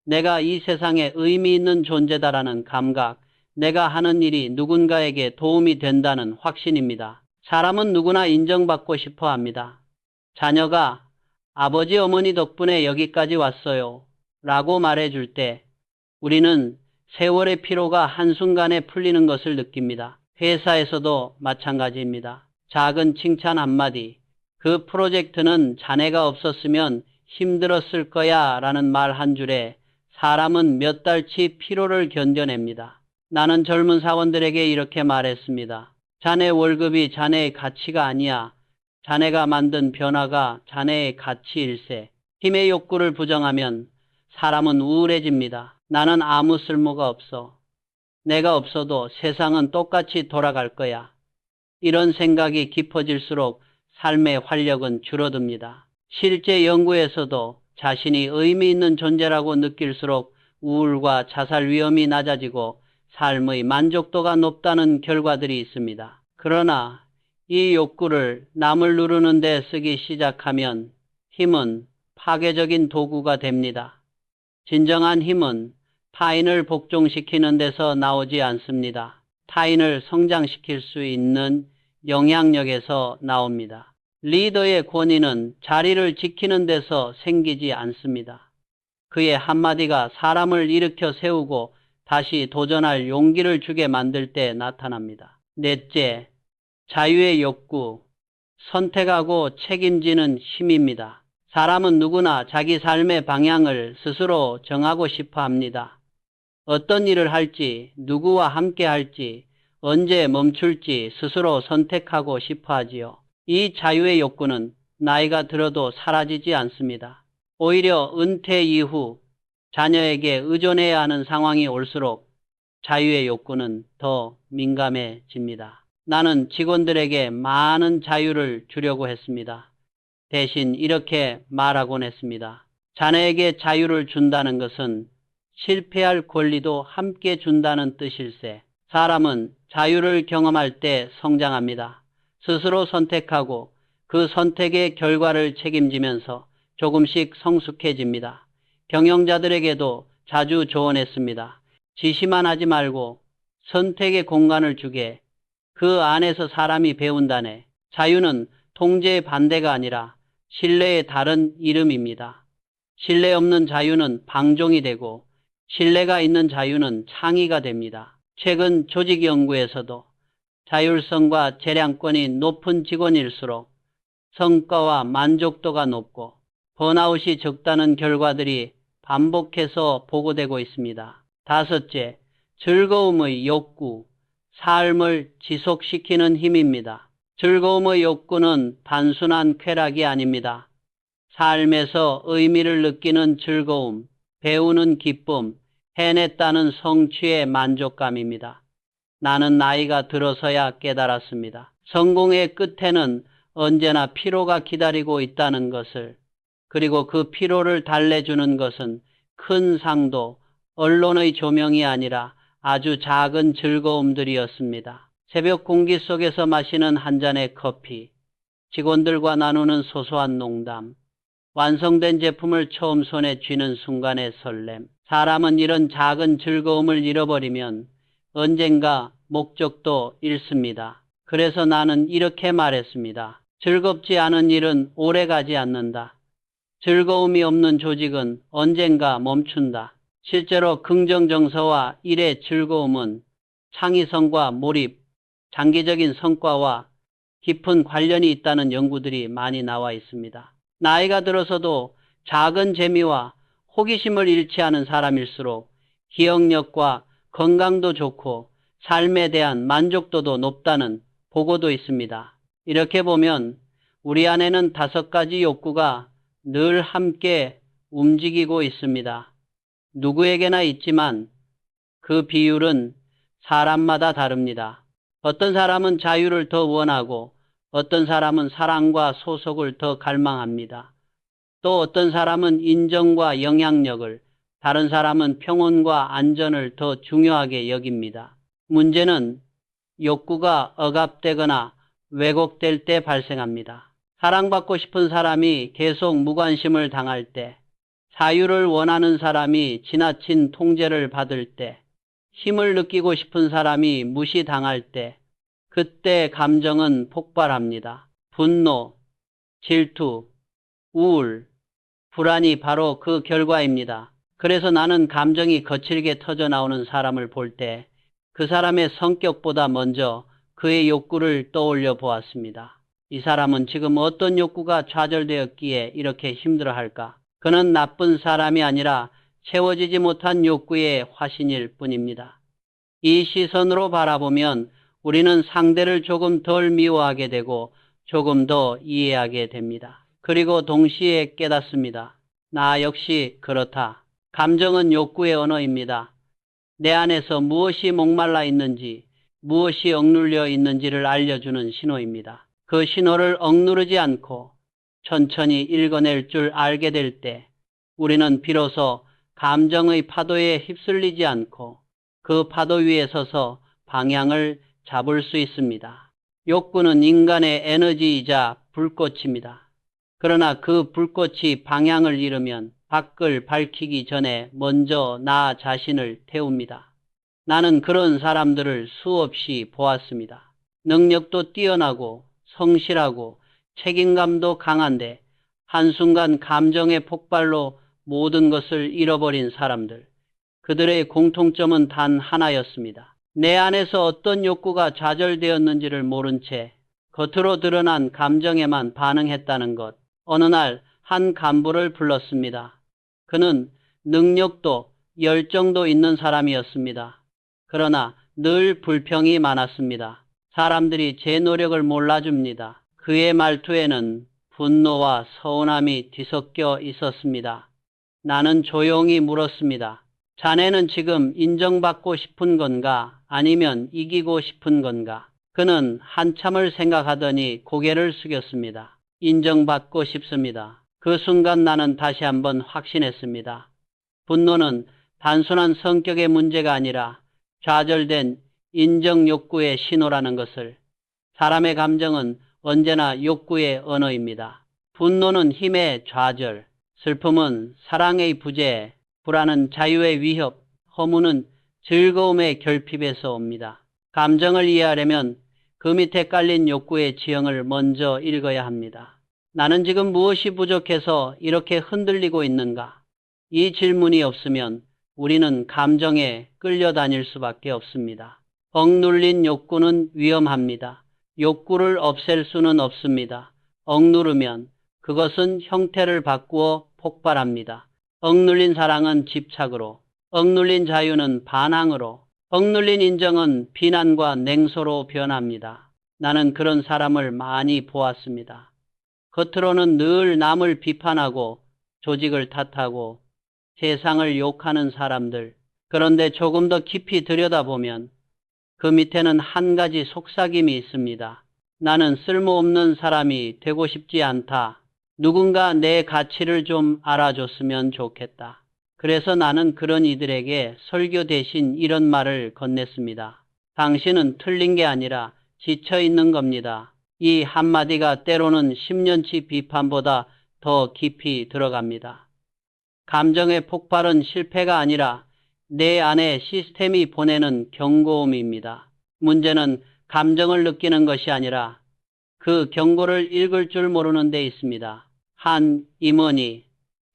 내가 이 세상에 의미 있는 존재다라는 감각, 내가 하는 일이 누군가에게 도움이 된다는 확신입니다. 사람은 누구나 인정받고 싶어 합니다. 자녀가 아버지 어머니 덕분에 여기까지 왔어요 라고 말해줄 때 우리는 세월의 피로가 한순간에 풀리는 것을 느낍니다. 회사에서도 마찬가지입니다. 작은 칭찬 한마디, 그 프로젝트는 자네가 없었으면 힘들었을 거야 라는 말 한 줄에 사람은 몇 달치 피로를 견뎌냅니다. 나는 젊은 사원들에게 이렇게 말했습니다. 자네 월급이 자네의 가치가 아니야. 자네가 만든 변화가 자네의 가치일세. 힘의 욕구를 부정하면 사람은 우울해집니다. 나는 아무 쓸모가 없어. 내가 없어도 세상은 똑같이 돌아갈 거야. 이런 생각이 깊어질수록 삶의 활력은 줄어듭니다. 실제 연구에서도 자신이 의미 있는 존재라고 느낄수록 우울과 자살 위험이 낮아지고 삶의 만족도가 높다는 결과들이 있습니다. 그러나 이 욕구를 남을 누르는 데 쓰기 시작하면 힘은 파괴적인 도구가 됩니다. 진정한 힘은 타인을 복종시키는 데서 나오지 않습니다. 타인을 성장시킬 수 있는 영향력에서 나옵니다. 리더의 권위는 자리를 지키는 데서 생기지 않습니다. 그의 한마디가 사람을 일으켜 세우고 다시 도전할 용기를 주게 만들 때 나타납니다. 넷째, 자유의 욕구, 선택하고 책임지는 힘입니다. 사람은 누구나 자기 삶의 방향을 스스로 정하고 싶어 합니다. 어떤 일을 할지, 누구와 함께 할지, 언제 멈출지 스스로 선택하고 싶어 하지요. 이 자유의 욕구는 나이가 들어도 사라지지 않습니다. 오히려 은퇴 이후 자녀에게 의존해야 하는 상황이 올수록 자유의 욕구는 더 민감해집니다. 나는 직원들에게 많은 자유를 주려고 했습니다. 대신 이렇게 말하곤 했습니다. 자네에게 자유를 준다는 것은 실패할 권리도 함께 준다는 뜻일세. 사람은 자유를 경험할 때 성장합니다. 스스로 선택하고 그 선택의 결과를 책임지면서 조금씩 성숙해집니다. 경영자들에게도 자주 조언했습니다. 지시만 하지 말고 선택의 공간을 주게. 그 안에서 사람이 배운다네. 자유는 통제의 반대가 아니라 신뢰의 다른 이름입니다. 신뢰 없는 자유는 방종이 되고 신뢰가 있는 자유는 창의가 됩니다. 최근 조직 연구에서도 자율성과 재량권이 높은 직원일수록 성과와 만족도가 높고 번아웃이 적다는 결과들이 반복해서 보고되고 있습니다. 다섯째, 즐거움의 욕구, 삶을 지속시키는 힘입니다. 즐거움의 욕구는 단순한 쾌락이 아닙니다. 삶에서 의미를 느끼는 즐거움, 배우는 기쁨, 해냈다는 성취의 만족감입니다. 나는 나이가 들어서야 깨달았습니다. 성공의 끝에는 언제나 피로가 기다리고 있다는 것을, 그리고 그 피로를 달래주는 것은 큰 상도, 언론의 조명이 아니라 아주 작은 즐거움들이었습니다. 새벽 공기 속에서 마시는 한 잔의 커피, 직원들과 나누는 소소한 농담, 완성된 제품을 처음 손에 쥐는 순간의 설렘. 사람은 이런 작은 즐거움을 잃어버리면 언젠가 목적도 잃습니다. 그래서 나는 이렇게 말했습니다. 즐겁지 않은 일은 오래가지 않는다. 즐거움이 없는 조직은 언젠가 멈춘다. 실제로 긍정 정서와 일의 즐거움은 창의성과 몰입, 장기적인 성과와 깊은 관련이 있다는 연구들이 많이 나와 있습니다. 나이가 들어서도 작은 재미와 호기심을 잃지 않은 사람일수록 기억력과 건강도 좋고 삶에 대한 만족도도 높다는 보고도 있습니다. 이렇게 보면 우리 안에는 5가지 욕구가 늘 함께 움직이고 있습니다. 누구에게나 있지만 그 비율은 사람마다 다릅니다. 어떤 사람은 자유를 더 원하고 어떤 사람은 사랑과 소속을 더 갈망합니다. 또 어떤 사람은 인정과 영향력을, 다른 사람은 평온과 안전을 더 중요하게 여깁니다. 문제는 욕구가 억압되거나 왜곡될 때 발생합니다. 사랑받고 싶은 사람이 계속 무관심을 당할 때, 자유를 원하는 사람이 지나친 통제를 받을 때, 힘을 느끼고 싶은 사람이 무시당할 때, 그때 감정은 폭발합니다. 분노, 질투, 우울, 불안이 바로 그 결과입니다. 그래서 나는 감정이 거칠게 터져나오는 사람을 볼 때 그 사람의 성격보다 먼저 그의 욕구를 떠올려 보았습니다. 이 사람은 지금 어떤 욕구가 좌절되었기에 이렇게 힘들어할까? 그는 나쁜 사람이 아니라 채워지지 못한 욕구의 화신일 뿐입니다. 이 시선으로 바라보면 우리는 상대를 조금 덜 미워하게 되고 조금 더 이해하게 됩니다. 그리고 동시에 깨닫습니다. 나 역시 그렇다. 감정은 욕구의 언어입니다. 내 안에서 무엇이 목말라 있는지, 무엇이 억눌려 있는지를 알려주는 신호입니다. 그 신호를 억누르지 않고 천천히 읽어낼 줄 알게 될 때 우리는 비로소 감정의 파도에 휩쓸리지 않고 그 파도 위에 서서 방향을 잡을 수 있습니다. 욕구는 인간의 에너지이자 불꽃입니다. 그러나 그 불꽃이 방향을 잃으면 밖을 밝히기 전에 먼저 나 자신을 태웁니다. 나는 그런 사람들을 수없이 보았습니다. 능력도 뛰어나고 성실하고 책임감도 강한데 한순간 감정의 폭발로 모든 것을 잃어버린 사람들. 그들의 공통점은 단 하나였습니다. 내 안에서 어떤 욕구가 좌절되었는지를 모른 채 겉으로 드러난 감정에만 반응했다는 것. 어느 날 한 간부를 불렀습니다. 그는 능력도 열정도 있는 사람이었습니다. 그러나 늘 불평이 많았습니다. 사람들이 제 노력을 몰라줍니다. 그의 말투에는 분노와 서운함이 뒤섞여 있었습니다. 나는 조용히 물었습니다. 자네는 지금 인정받고 싶은 건가? 아니면 이기고 싶은 건가? 그는 한참을 생각하더니 고개를 숙였습니다. 인정받고 싶습니다. 그 순간 나는 다시 한번 확신했습니다. 분노는 단순한 성격의 문제가 아니라 좌절된 인정 욕구의 신호라는 것을. 사람의 감정은 언제나 욕구의 언어입니다. 분노는 힘의 좌절, 슬픔은 사랑의 부재, 불안은 자유의 위협, 허무는 즐거움의 결핍에서 옵니다. 감정을 이해하려면 그 밑에 깔린 욕구의 지형을 먼저 읽어야 합니다. 나는 지금 무엇이 부족해서 이렇게 흔들리고 있는가? 이 질문이 없으면 우리는 감정에 끌려다닐 수밖에 없습니다. 억눌린 욕구는 위험합니다. 욕구를 없앨 수는 없습니다. 억누르면 그것은 형태를 바꾸어 폭발합니다. 억눌린 사랑은 집착으로, 억눌린 자유는 반항으로, 억눌린 인정은 비난과 냉소로 변합니다. 나는 그런 사람을 많이 보았습니다. 겉으로는 늘 남을 비판하고 조직을 탓하고 세상을 욕하는 사람들. 그런데 조금 더 깊이 들여다보면 그 밑에는 한 가지 속삭임이 있습니다. 나는 쓸모없는 사람이 되고 싶지 않다. 누군가 내 가치를 좀 알아줬으면 좋겠다. 그래서 나는 그런 이들에게 설교 대신 이런 말을 건넸습니다. 당신은 틀린 게 아니라 지쳐 있는 겁니다. 이 한마디가 때로는 10년치 비판보다 더 깊이 들어갑니다. 감정의 폭발은 실패가 아니라 내 안에 시스템이 보내는 경고음입니다. 문제는 감정을 느끼는 것이 아니라 그 경고를 읽을 줄 모르는 데 있습니다. 한 임원이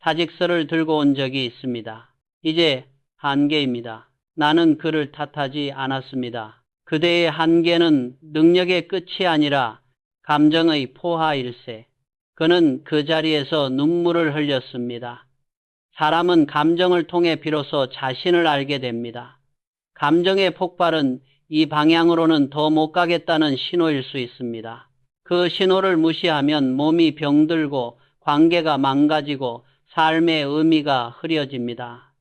사직서를 들고 온 적이 있습니다. 이제 한계입니다. 나는 그를 탓하지 않았습니다. 그대의 한계는 능력의 끝이 아니라 감정의 포화일세. 그는 그 자리에서 눈물을 흘렸습니다. 사람은 감정을 통해 비로소 자신을 알게 됩니다. 감정의 폭발은 이 방향으로는 더 못 가겠다는 신호일 수 있습니다. 그 신호를 무시하면 몸이 병들고 관계가 망가지고 삶의 의미가 흐려집니다.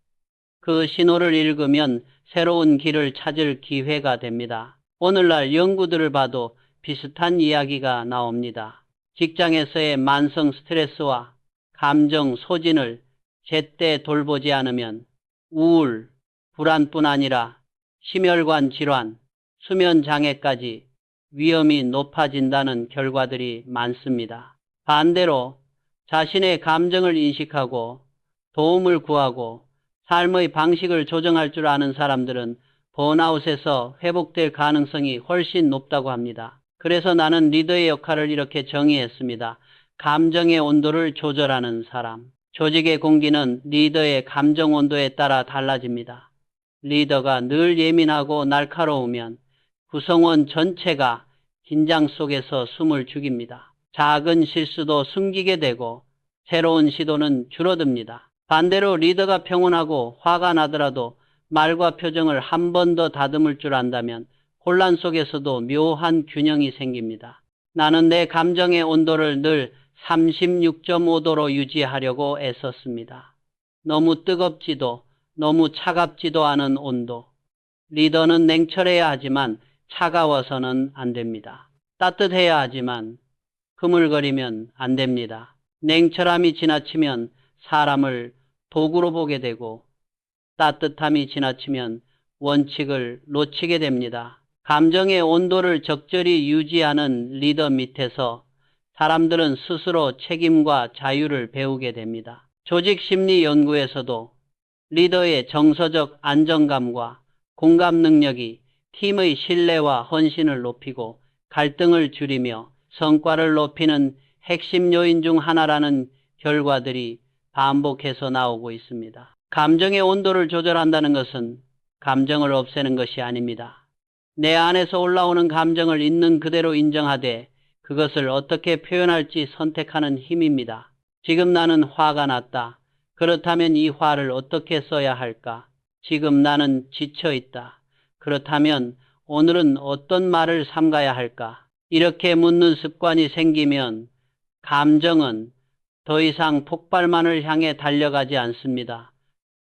그 신호를 읽으면 새로운 길을 찾을 기회가 됩니다. 오늘날 연구들을 봐도 비슷한 이야기가 나옵니다. 직장에서의 만성 스트레스와 감정 소진을 제때 돌보지 않으면 우울, 불안뿐 아니라 심혈관 질환, 수면 장애까지 위험이 높아진다는 결과들이 많습니다. 반대로 자신의 감정을 인식하고 도움을 구하고 삶의 방식을 조정할 줄 아는 사람들은 번아웃에서 회복될 가능성이 훨씬 높다고 합니다. 그래서 나는 리더의 역할을 이렇게 정의했습니다. 감정의 온도를 조절하는 사람. 조직의 공기는 리더의 감정 온도에 따라 달라집니다. 리더가 늘 예민하고 날카로우면 구성원 전체가 긴장 속에서 숨을 죽입니다. 작은 실수도 숨기게 되고 새로운 시도는 줄어듭니다. 반대로 리더가 평온하고 화가 나더라도 말과 표정을 한 번 더 다듬을 줄 안다면 혼란 속에서도 묘한 균형이 생깁니다. 나는 내 감정의 온도를 늘 36.5도로 유지하려고 애썼습니다. 너무 뜨겁지도 너무 차갑지도 않은 온도. 리더는 냉철해야 하지만 차가워서는 안 됩니다. 따뜻해야 하지만 그물거리면 안 됩니다. 냉철함이 지나치면 사람을 도구로 보게 되고 따뜻함이 지나치면 원칙을 놓치게 됩니다. 감정의 온도를 적절히 유지하는 리더 밑에서 사람들은 스스로 책임과 자유를 배우게 됩니다. 조직 심리 연구에서도 리더의 정서적 안정감과 공감 능력이 팀의 신뢰와 헌신을 높이고 갈등을 줄이며 성과를 높이는 핵심 요인 중 하나라는 결과들이 반복해서 나오고 있습니다. 감정의 온도를 조절한다는 것은 감정을 없애는 것이 아닙니다. 내 안에서 올라오는 감정을 있는 그대로 인정하되 그것을 어떻게 표현할지 선택하는 힘입니다. 지금 나는 화가 났다. 그렇다면 이 화를 어떻게 써야 할까? 지금 나는 지쳐있다. 그렇다면 오늘은 어떤 말을 삼가야 할까? 이렇게 묻는 습관이 생기면 감정은 더 이상 폭발만을 향해 달려가지 않습니다.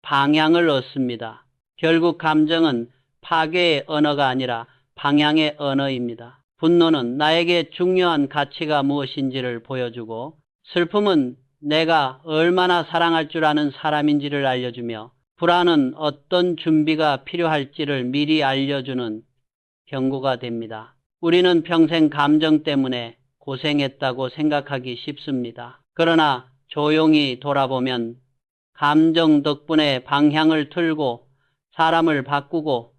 방향을 얻습니다. 결국 감정은 파괴의 언어가 아니라 방향의 언어입니다. 분노는 나에게 중요한 가치가 무엇인지를 보여주고, 슬픔은 내가 얼마나 사랑할 줄 아는 사람인지를 알려주며, 불안은 어떤 준비가 필요할지를 미리 알려주는 경고가 됩니다. 우리는 평생 감정 때문에 고생했다고 생각하기 쉽습니다. 그러나 조용히 돌아보면 감정 덕분에 방향을 틀고 사람을 바꾸고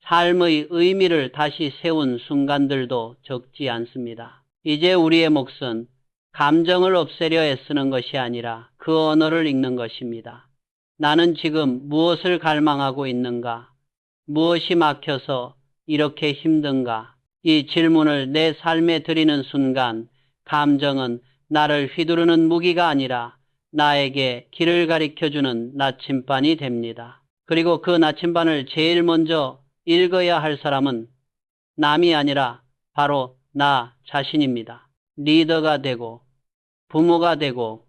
삶의 의미를 다시 세운 순간들도 적지 않습니다. 이제 우리의 몫은 감정을 없애려 애쓰는 것이 아니라 그 언어를 읽는 것입니다. 나는 지금 무엇을 갈망하고 있는가? 무엇이 막혀서 이렇게 힘든가? 이 질문을 내 삶에 드리는 순간 감정은 나를 휘두르는 무기가 아니라 나에게 길을 가리켜주는 나침반이 됩니다. 그리고 그 나침반을 제일 먼저 읽어야 할 사람은 남이 아니라 바로 나 자신입니다. 리더가 되고 부모가 되고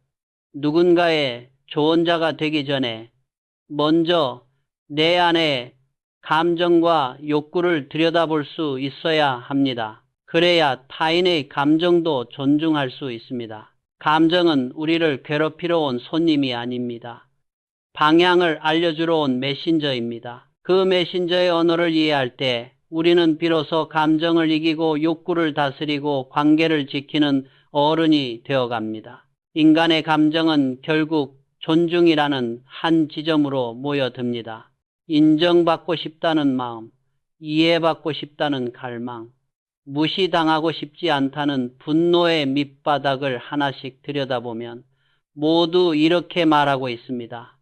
누군가의 조언자가 되기 전에 먼저 내 안에 감정과 욕구를 들여다볼 수 있어야 합니다. 그래야 타인의 감정도 존중할 수 있습니다. 감정은 우리를 괴롭히러 온 손님이 아닙니다. 방향을 알려주러 온 메신저입니다. 그 메신저의 언어를 이해할 때 우리는 비로소 감정을 이기고 욕구를 다스리고 관계를 지키는 어른이 되어갑니다. 인간의 감정은 결국 존중이라는 한 지점으로 모여듭니다. 인정받고 싶다는 마음, 이해받고 싶다는 갈망, 무시당하고 싶지 않다는 분노의 밑바닥을 하나씩 들여다보면 모두 이렇게 말하고 있습니다.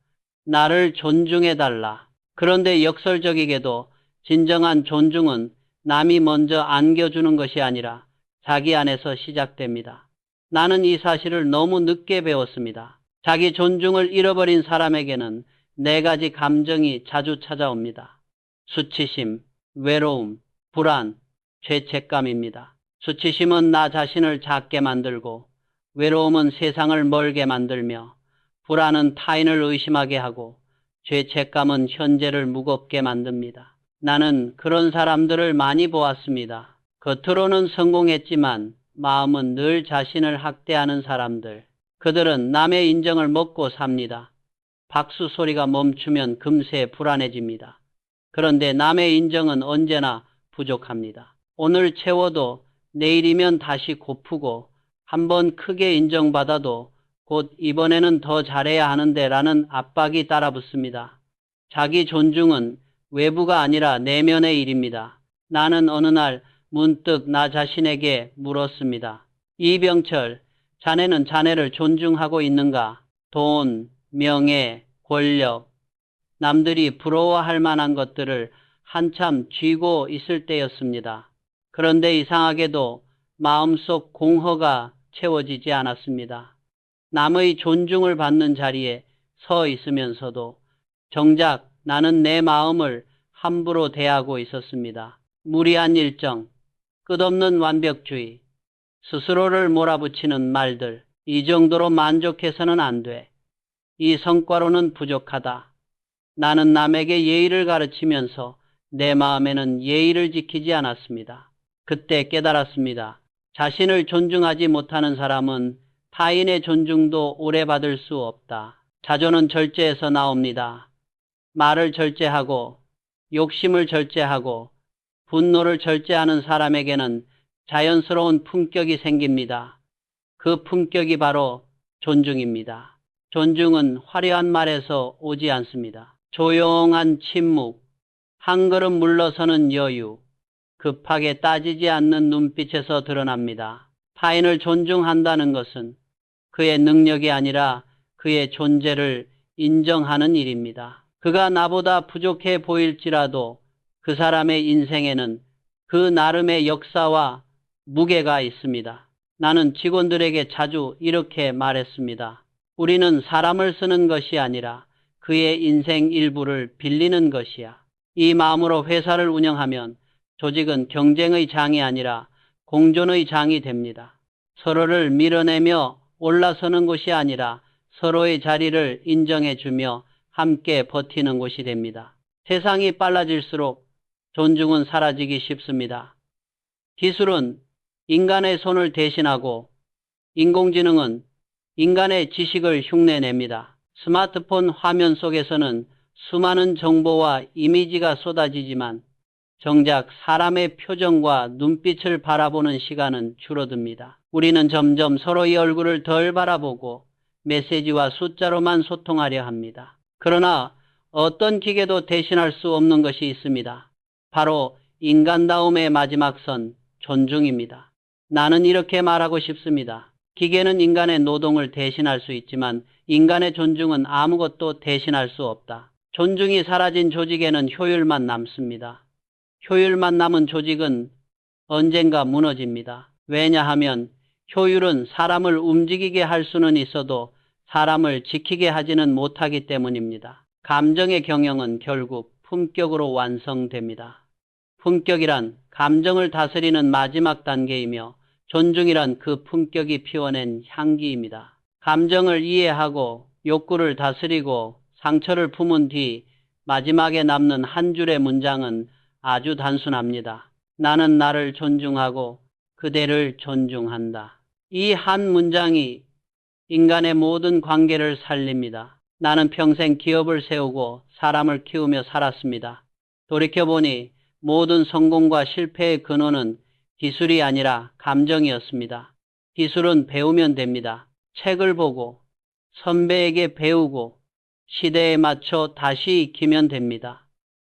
나를 존중해달라. 그런데 역설적이게도 진정한 존중은 남이 먼저 안겨주는 것이 아니라 자기 안에서 시작됩니다. 나는 이 사실을 너무 늦게 배웠습니다. 자기 존중을 잃어버린 사람에게는 네 가지 감정이 자주 찾아옵니다. 수치심, 외로움, 불안, 죄책감입니다. 수치심은 나 자신을 작게 만들고, 외로움은 세상을 멀게 만들며, 불안은 타인을 의심하게 하고, 죄책감은 현재를 무겁게 만듭니다. 나는 그런 사람들을 많이 보았습니다. 겉으로는 성공했지만 마음은 늘 자신을 학대하는 사람들. 그들은 남의 인정을 먹고 삽니다. 박수 소리가 멈추면 금세 불안해집니다. 그런데 남의 인정은 언제나 부족합니다. 오늘 채워도 내일이면 다시 고프고 한번 크게 인정받아도 곧 이번에는 더 잘해야 하는데 라는 압박이 따라붙습니다. 자기 존중은 외부가 아니라 내면의 일입니다. 나는 어느 날 문득 나 자신에게 물었습니다. 이병철, 자네는 자네를 존중하고 있는가? 돈, 명예, 권력, 남들이 부러워할 만한 것들을 한참 쥐고 있을 때였습니다. 그런데 이상하게도 마음속 공허가 채워지지 않았습니다. 남의 존중을 받는 자리에 서 있으면서도 정작 나는 내 마음을 함부로 대하고 있었습니다. 무리한 일정, 끝없는 완벽주의, 스스로를 몰아붙이는 말들, 이 정도로 만족해서는 안 돼. 이 성과로는 부족하다. 나는 남에게 예의를 가르치면서 내 마음에는 예의를 지키지 않았습니다. 그때 깨달았습니다. 자신을 존중하지 못하는 사람은 타인의 존중도 오래 받을 수 없다. 자존은 절제에서 나옵니다. 말을 절제하고 욕심을 절제하고 분노를 절제하는 사람에게는 자연스러운 품격이 생깁니다. 그 품격이 바로 존중입니다. 존중은 화려한 말에서 오지 않습니다. 조용한 침묵, 한 걸음 물러서는 여유, 급하게 따지지 않는 눈빛에서 드러납니다. 타인을 존중한다는 것은 그의 능력이 아니라 그의 존재를 인정하는 일입니다. 그가 나보다 부족해 보일지라도 그 사람의 인생에는 그 나름의 역사와 무게가 있습니다. 나는 직원들에게 자주 이렇게 말했습니다. 우리는 사람을 쓰는 것이 아니라 그의 인생 일부를 빌리는 것이야. 이 마음으로 회사를 운영하면 조직은 경쟁의 장이 아니라 공존의 장이 됩니다. 서로를 밀어내며 올라서는 곳이 아니라 서로의 자리를 인정해주며 함께 버티는 곳이 됩니다. 세상이 빨라질수록 존중은 사라지기 쉽습니다. 기술은 인간의 손을 대신하고 인공지능은 인간의 지식을 흉내냅니다. 스마트폰 화면 속에서는 수많은 정보와 이미지가 쏟아지지만 정작 사람의 표정과 눈빛을 바라보는 시간은 줄어듭니다. 우리는 점점 서로의 얼굴을 덜 바라보고 메시지와 숫자로만 소통하려 합니다. 그러나 어떤 기계도 대신할 수 없는 것이 있습니다. 바로 인간다움의 마지막 선, 존중입니다. 나는 이렇게 말하고 싶습니다. 기계는 인간의 노동을 대신할 수 있지만 인간의 존중은 아무것도 대신할 수 없다. 존중이 사라진 조직에는 효율만 남습니다. 효율만 남은 조직은 언젠가 무너집니다. 왜냐하면 효율은 사람을 움직이게 할 수는 있어도 사람을 지키게 하지는 못하기 때문입니다. 감정의 경영은 결국 품격으로 완성됩니다. 품격이란 감정을 다스리는 마지막 단계이며 존중이란 그 품격이 피워낸 향기입니다. 감정을 이해하고 욕구를 다스리고 상처를 품은 뒤 마지막에 남는 한 줄의 문장은 아주 단순합니다. 나는 나를 존중하고 그대를 존중한다. 이 한 문장이 인간의 모든 관계를 살립니다. 나는 평생 기업을 세우고 사람을 키우며 살았습니다. 돌이켜보니 모든 성공과 실패의 근원은 기술이 아니라 감정이었습니다. 기술은 배우면 됩니다. 책을 보고 선배에게 배우고 시대에 맞춰 다시 익히면 됩니다.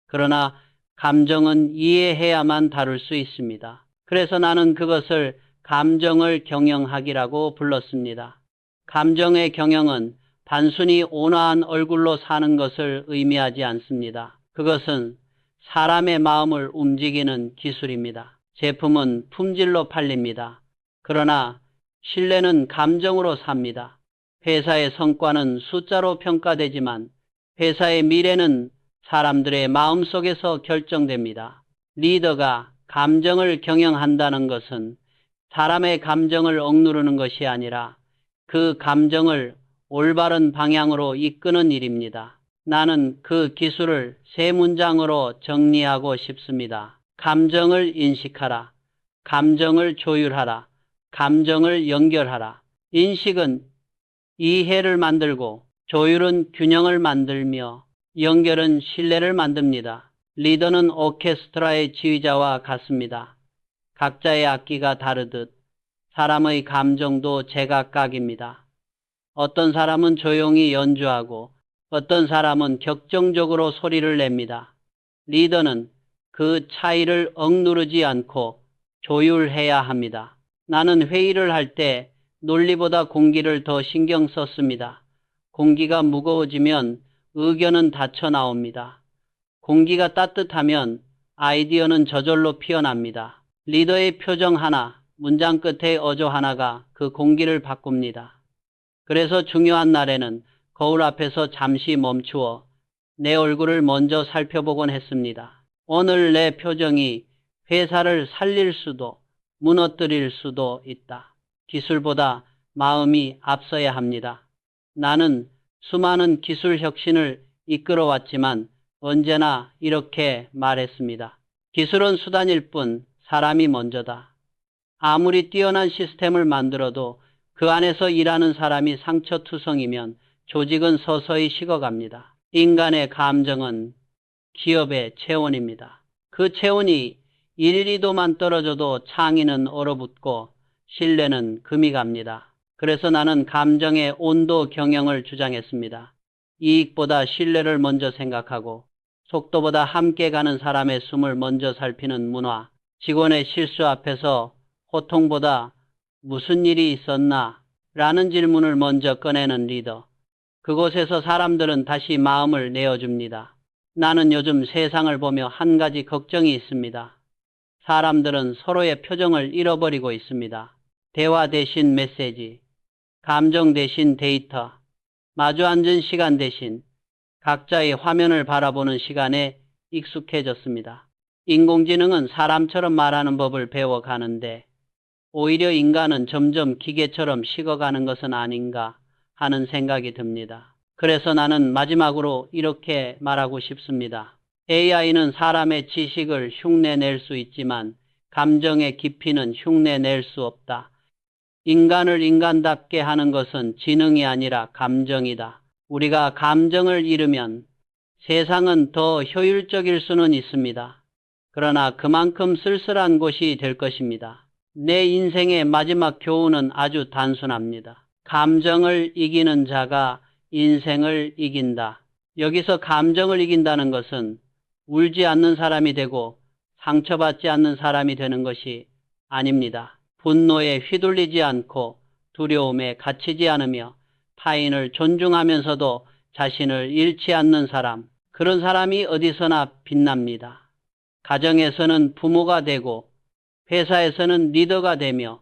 그러나 감정은 이해해야만 다룰 수 있습니다. 그래서 나는 그것을 감정을 경영하기라고 불렀습니다. 감정의 경영은 단순히 온화한 얼굴로 사는 것을 의미하지 않습니다. 그것은 사람의 마음을 움직이는 기술입니다. 제품은 품질로 팔립니다. 그러나 신뢰는 감정으로 삽니다. 회사의 성과는 숫자로 평가되지만 회사의 미래는 사람들의 마음속에서 결정됩니다. 리더가 감정을 경영한다는 것은 사람의 감정을 억누르는 것이 아니라 그 감정을 올바른 방향으로 이끄는 일입니다. 나는 그 기술을 세 문장으로 정리하고 싶습니다. 감정을 인식하라. 감정을 조율하라. 감정을 연결하라. 인식은 이해를 만들고 조율은 균형을 만들며 연결은 신뢰를 만듭니다. 리더는 오케스트라의 지휘자와 같습니다. 각자의 악기가 다르듯 사람의 감정도 제각각입니다. 어떤 사람은 조용히 연주하고 어떤 사람은 격정적으로 소리를 냅니다. 리더는 그 차이를 억누르지 않고 조율해야 합니다. 나는 회의를 할 때 논리보다 공기를 더 신경 썼습니다. 공기가 무거워지면 의견은 닫혀 나옵니다. 공기가 따뜻하면 아이디어는 저절로 피어납니다. 리더의 표정 하나, 문장 끝의 어조 하나가 그 공기를 바꿉니다. 그래서 중요한 날에는 거울 앞에서 잠시 멈추어 내 얼굴을 먼저 살펴보곤 했습니다. 오늘 내 표정이 회사를 살릴 수도 무너뜨릴 수도 있다. 기술보다 마음이 앞서야 합니다. 나는 수많은 기술 혁신을 이끌어왔지만 언제나 이렇게 말했습니다. 기술은 수단일 뿐 사람이 먼저다. 아무리 뛰어난 시스템을 만들어도 그 안에서 일하는 사람이 상처투성이면 조직은 서서히 식어갑니다. 인간의 감정은 기업의 체온입니다. 그 체온이 1~2도만 떨어져도 창의는 얼어붙고 신뢰는 금이 갑니다. 그래서 나는 감정의 온도 경영을 주장했습니다. 이익보다 신뢰를 먼저 생각하고 속도보다 함께 가는 사람의 숨을 먼저 살피는 문화, 직원의 실수 앞에서 호통보다 무슨 일이 있었나? 라는 질문을 먼저 꺼내는 리더. 그곳에서 사람들은 다시 마음을 내어줍니다. 나는 요즘 세상을 보며 한 가지 걱정이 있습니다. 사람들은 서로의 표정을 잃어버리고 있습니다. 대화 대신 메시지, 감정 대신 데이터, 마주 앉은 시간 대신 각자의 화면을 바라보는 시간에 익숙해졌습니다. 인공지능은 사람처럼 말하는 법을 배워가는데 오히려 인간은 점점 기계처럼 식어가는 것은 아닌가 하는 생각이 듭니다. 그래서 나는 마지막으로 이렇게 말하고 싶습니다. AI는 사람의 지식을 흉내낼 수 있지만 감정의 깊이는 흉내낼 수 없다. 인간을 인간답게 하는 것은 지능이 아니라 감정이다. 우리가 감정을 잃으면 세상은 더 효율적일 수는 있습니다. 그러나 그만큼 쓸쓸한 곳이 될 것입니다. 내 인생의 마지막 교훈은 아주 단순합니다. 감정을 이기는 자가 인생을 이긴다. 여기서 감정을 이긴다는 것은 울지 않는 사람이 되고 상처받지 않는 사람이 되는 것이 아닙니다. 분노에 휘둘리지 않고 두려움에 갇히지 않으며 타인을 존중하면서도 자신을 잃지 않는 사람, 그런 사람이 어디서나 빛납니다. 가정에서는 부모가 되고 회사에서는 리더가 되며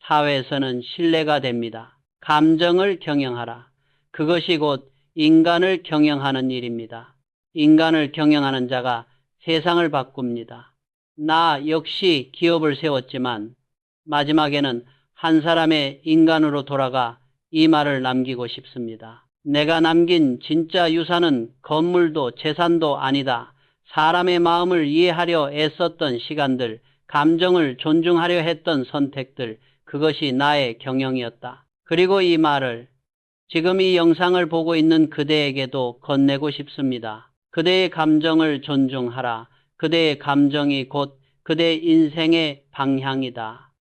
사회에서는 신뢰가 됩니다. 감정을 경영하라. 그것이 곧 인간을 경영하는 일입니다. 인간을 경영하는 자가 세상을 바꿉니다. 나 역시 기업을 세웠지만 마지막에는 한 사람의 인간으로 돌아가 이 말을 남기고 싶습니다. 내가 남긴 진짜 유산은 건물도 재산도 아니다. 사람의 마음을 이해하려 애썼던 시간들, 감정을 존중하려 했던 선택들, 그것이 나의 경영이었다. 그리고 이 말을 지금 이 영상을 보고 있는 그대에게도 건네고 싶습니다. 그대의 감정을 존중하라. 그대의 감정이 곧 그대 인생의 방향이다.